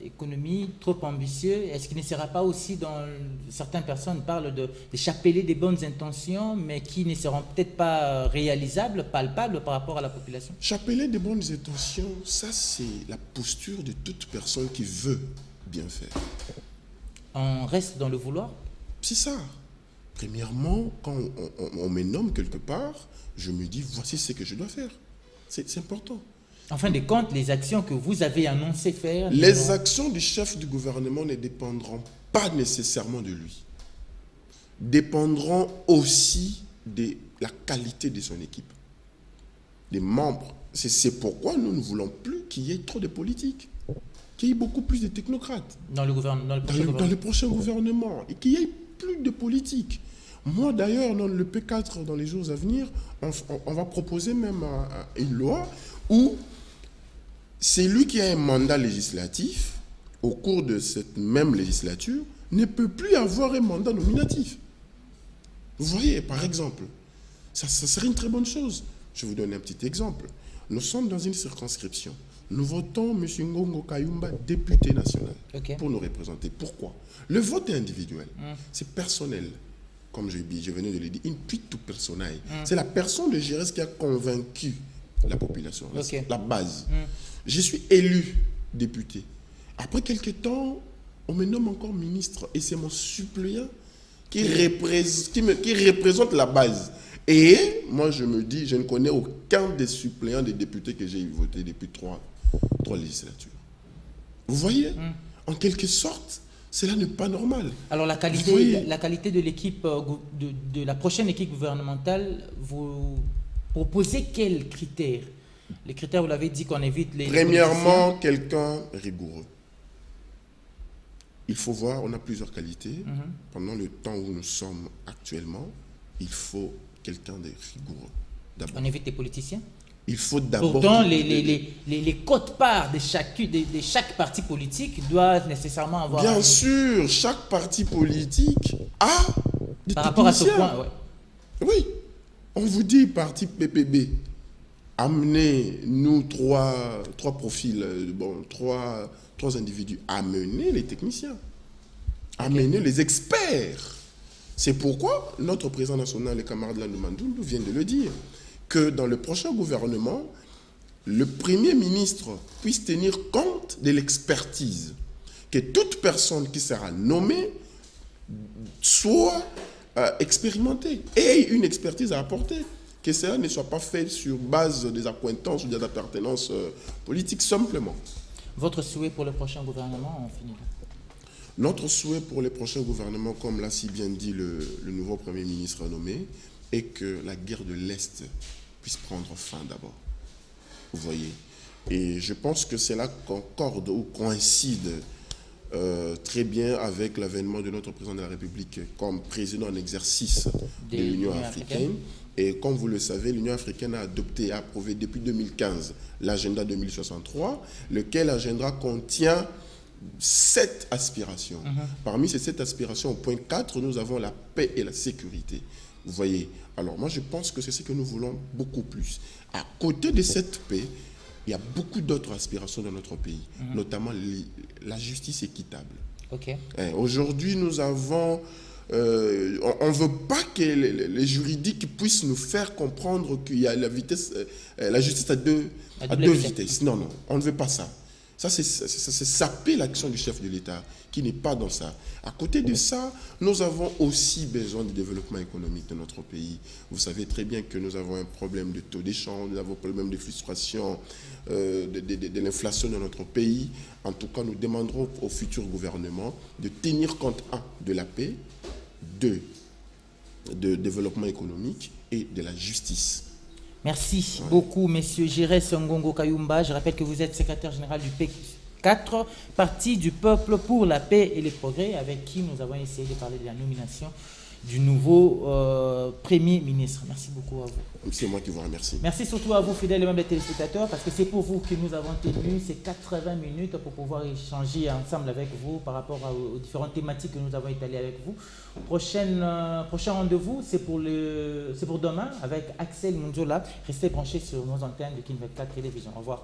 économie, trop ambitieux. Est-ce qu'il ne sera pas aussi, dans certaines personnes parlent de chapeler des bonnes intentions, mais qui ne seront peut-être pas réalisables, palpables par rapport à la population? Chapeler des bonnes intentions, ça c'est la posture de toute personne qui veut bien faire. On reste dans le vouloir? C'est ça. Premièrement, quand on me nomme quelque part, je me dis, voici ce que je dois faire. C'est important. En fin de compte, les actions que vous avez annoncé faire... Les actions du chef du gouvernement ne dépendront pas nécessairement de lui. Dépendront aussi de la qualité de son équipe, des membres. C'est pourquoi nous ne voulons plus qu'il y ait trop de politiques, qu'il y ait beaucoup plus de technocrates dans le prochain gouvernement, et qu'il y ait plus de politique. Moi, d'ailleurs, dans le P4, dans les jours à venir, on va proposer même une loi où celui qui a un mandat législatif, au cours de cette même législature, ne peut plus avoir un mandat nominatif. Vous voyez, par exemple, ça serait une très bonne chose. Je vais vous donner un petit exemple. Nous sommes dans une circonscription. Nous votons M. Ngongo Kayumba, député national, pour nous représenter. Pourquoi? Le vote est individuel. C'est personnel. Comme je venais de le dire, intuitu personae. C'est la personne de Gérès qui a convaincu la population, la base. Je suis élu député. Après quelques temps, on me nomme encore ministre et c'est mon suppléant qui représente la base. Et moi, je me dis, je ne connais aucun des suppléants des députés que j'ai voté depuis 3 législatures. Vous voyez, en quelque sorte, Cela n'est pas normal. Alors la qualité de l'équipe, de la prochaine équipe gouvernementale, vous proposez quels critères? Les critères, vous l'avez dit, qu'on évite les... Premièrement, quelqu'un rigoureux. Il faut voir, on a plusieurs qualités. Pendant le temps où nous sommes actuellement, il faut quelqu'un de rigoureux. On évite les politiciens? Il faut d'abord... Pourtant, les quotes-parts de chaque parti politique doivent nécessairement avoir... Bien sûr, chaque parti politique a des Par rapport à ce techniciens. point, ouais. Oui. On vous dit, parti PPB, amenez-nous trois profils, trois individus. Amenez les techniciens. Amenez les experts. C'est pourquoi notre président national, le camarade Landou Mandoulou, vient de le dire, que dans le prochain gouvernement, le Premier ministre puisse tenir compte de l'expertise. Que toute personne qui sera nommée soit expérimentée et une expertise à apporter. Que cela ne soit pas fait sur base des accointances ou des appartenances politiques simplement. Votre souhait pour le prochain gouvernement, on finit là. Notre souhait pour le prochain gouvernement, comme l'a si bien dit le nouveau Premier ministre nommé, est que la guerre de l'Est puisse prendre fin d'abord. Vous voyez. Et je pense que c'est là concorde ou coïncide très bien avec l'avènement de notre président de la République comme président en exercice de l'Union africaine. Et comme vous le savez, l'Union africaine a adopté et approuvé depuis 2015 l'agenda 2063, lequel agenda contient 7 aspirations. Parmi ces 7 aspirations, au point 4, nous avons la paix et la sécurité. Vous voyez. Alors moi, je pense que c'est ce que nous voulons beaucoup plus. À côté de cette paix, il y a beaucoup d'autres aspirations dans notre pays, notamment la justice équitable. Aujourd'hui, nous avons... on ne veut pas que les juridiques puissent nous faire comprendre qu'il y a la justice à deux vitesses. Non, non, on ne veut pas ça. Ça, c'est saper l'action du chef de l'État, qui n'est pas dans ça. À côté de ça, nous avons aussi besoin de développement économique de notre pays. Vous savez très bien que nous avons un problème de taux d'échange, nous avons un problème de frustration, de l'inflation dans notre pays. En tout cas, nous demanderons au futur gouvernement de tenir compte, 1, de la paix, 2, de développement économique et de la justice. Merci beaucoup, messieurs Giresse Ngongo Kayumba. Je rappelle que vous êtes secrétaire général du P4, Parti du peuple pour la paix et le progrès, avec qui nous avons essayé de parler de la nomination du nouveau Premier ministre. Merci beaucoup à vous. C'est moi qui vous remercie. Merci surtout à vous, fidèles et membres des téléspectateurs, parce que c'est pour vous que nous avons tenu ces 80 minutes pour pouvoir échanger ensemble avec vous par rapport aux différentes thématiques que nous avons étalées avec vous. Prochain rendez-vous, c'est pour demain avec Axel Munzola. Restez branchés sur nos antennes de King 24 Télévision. Au revoir.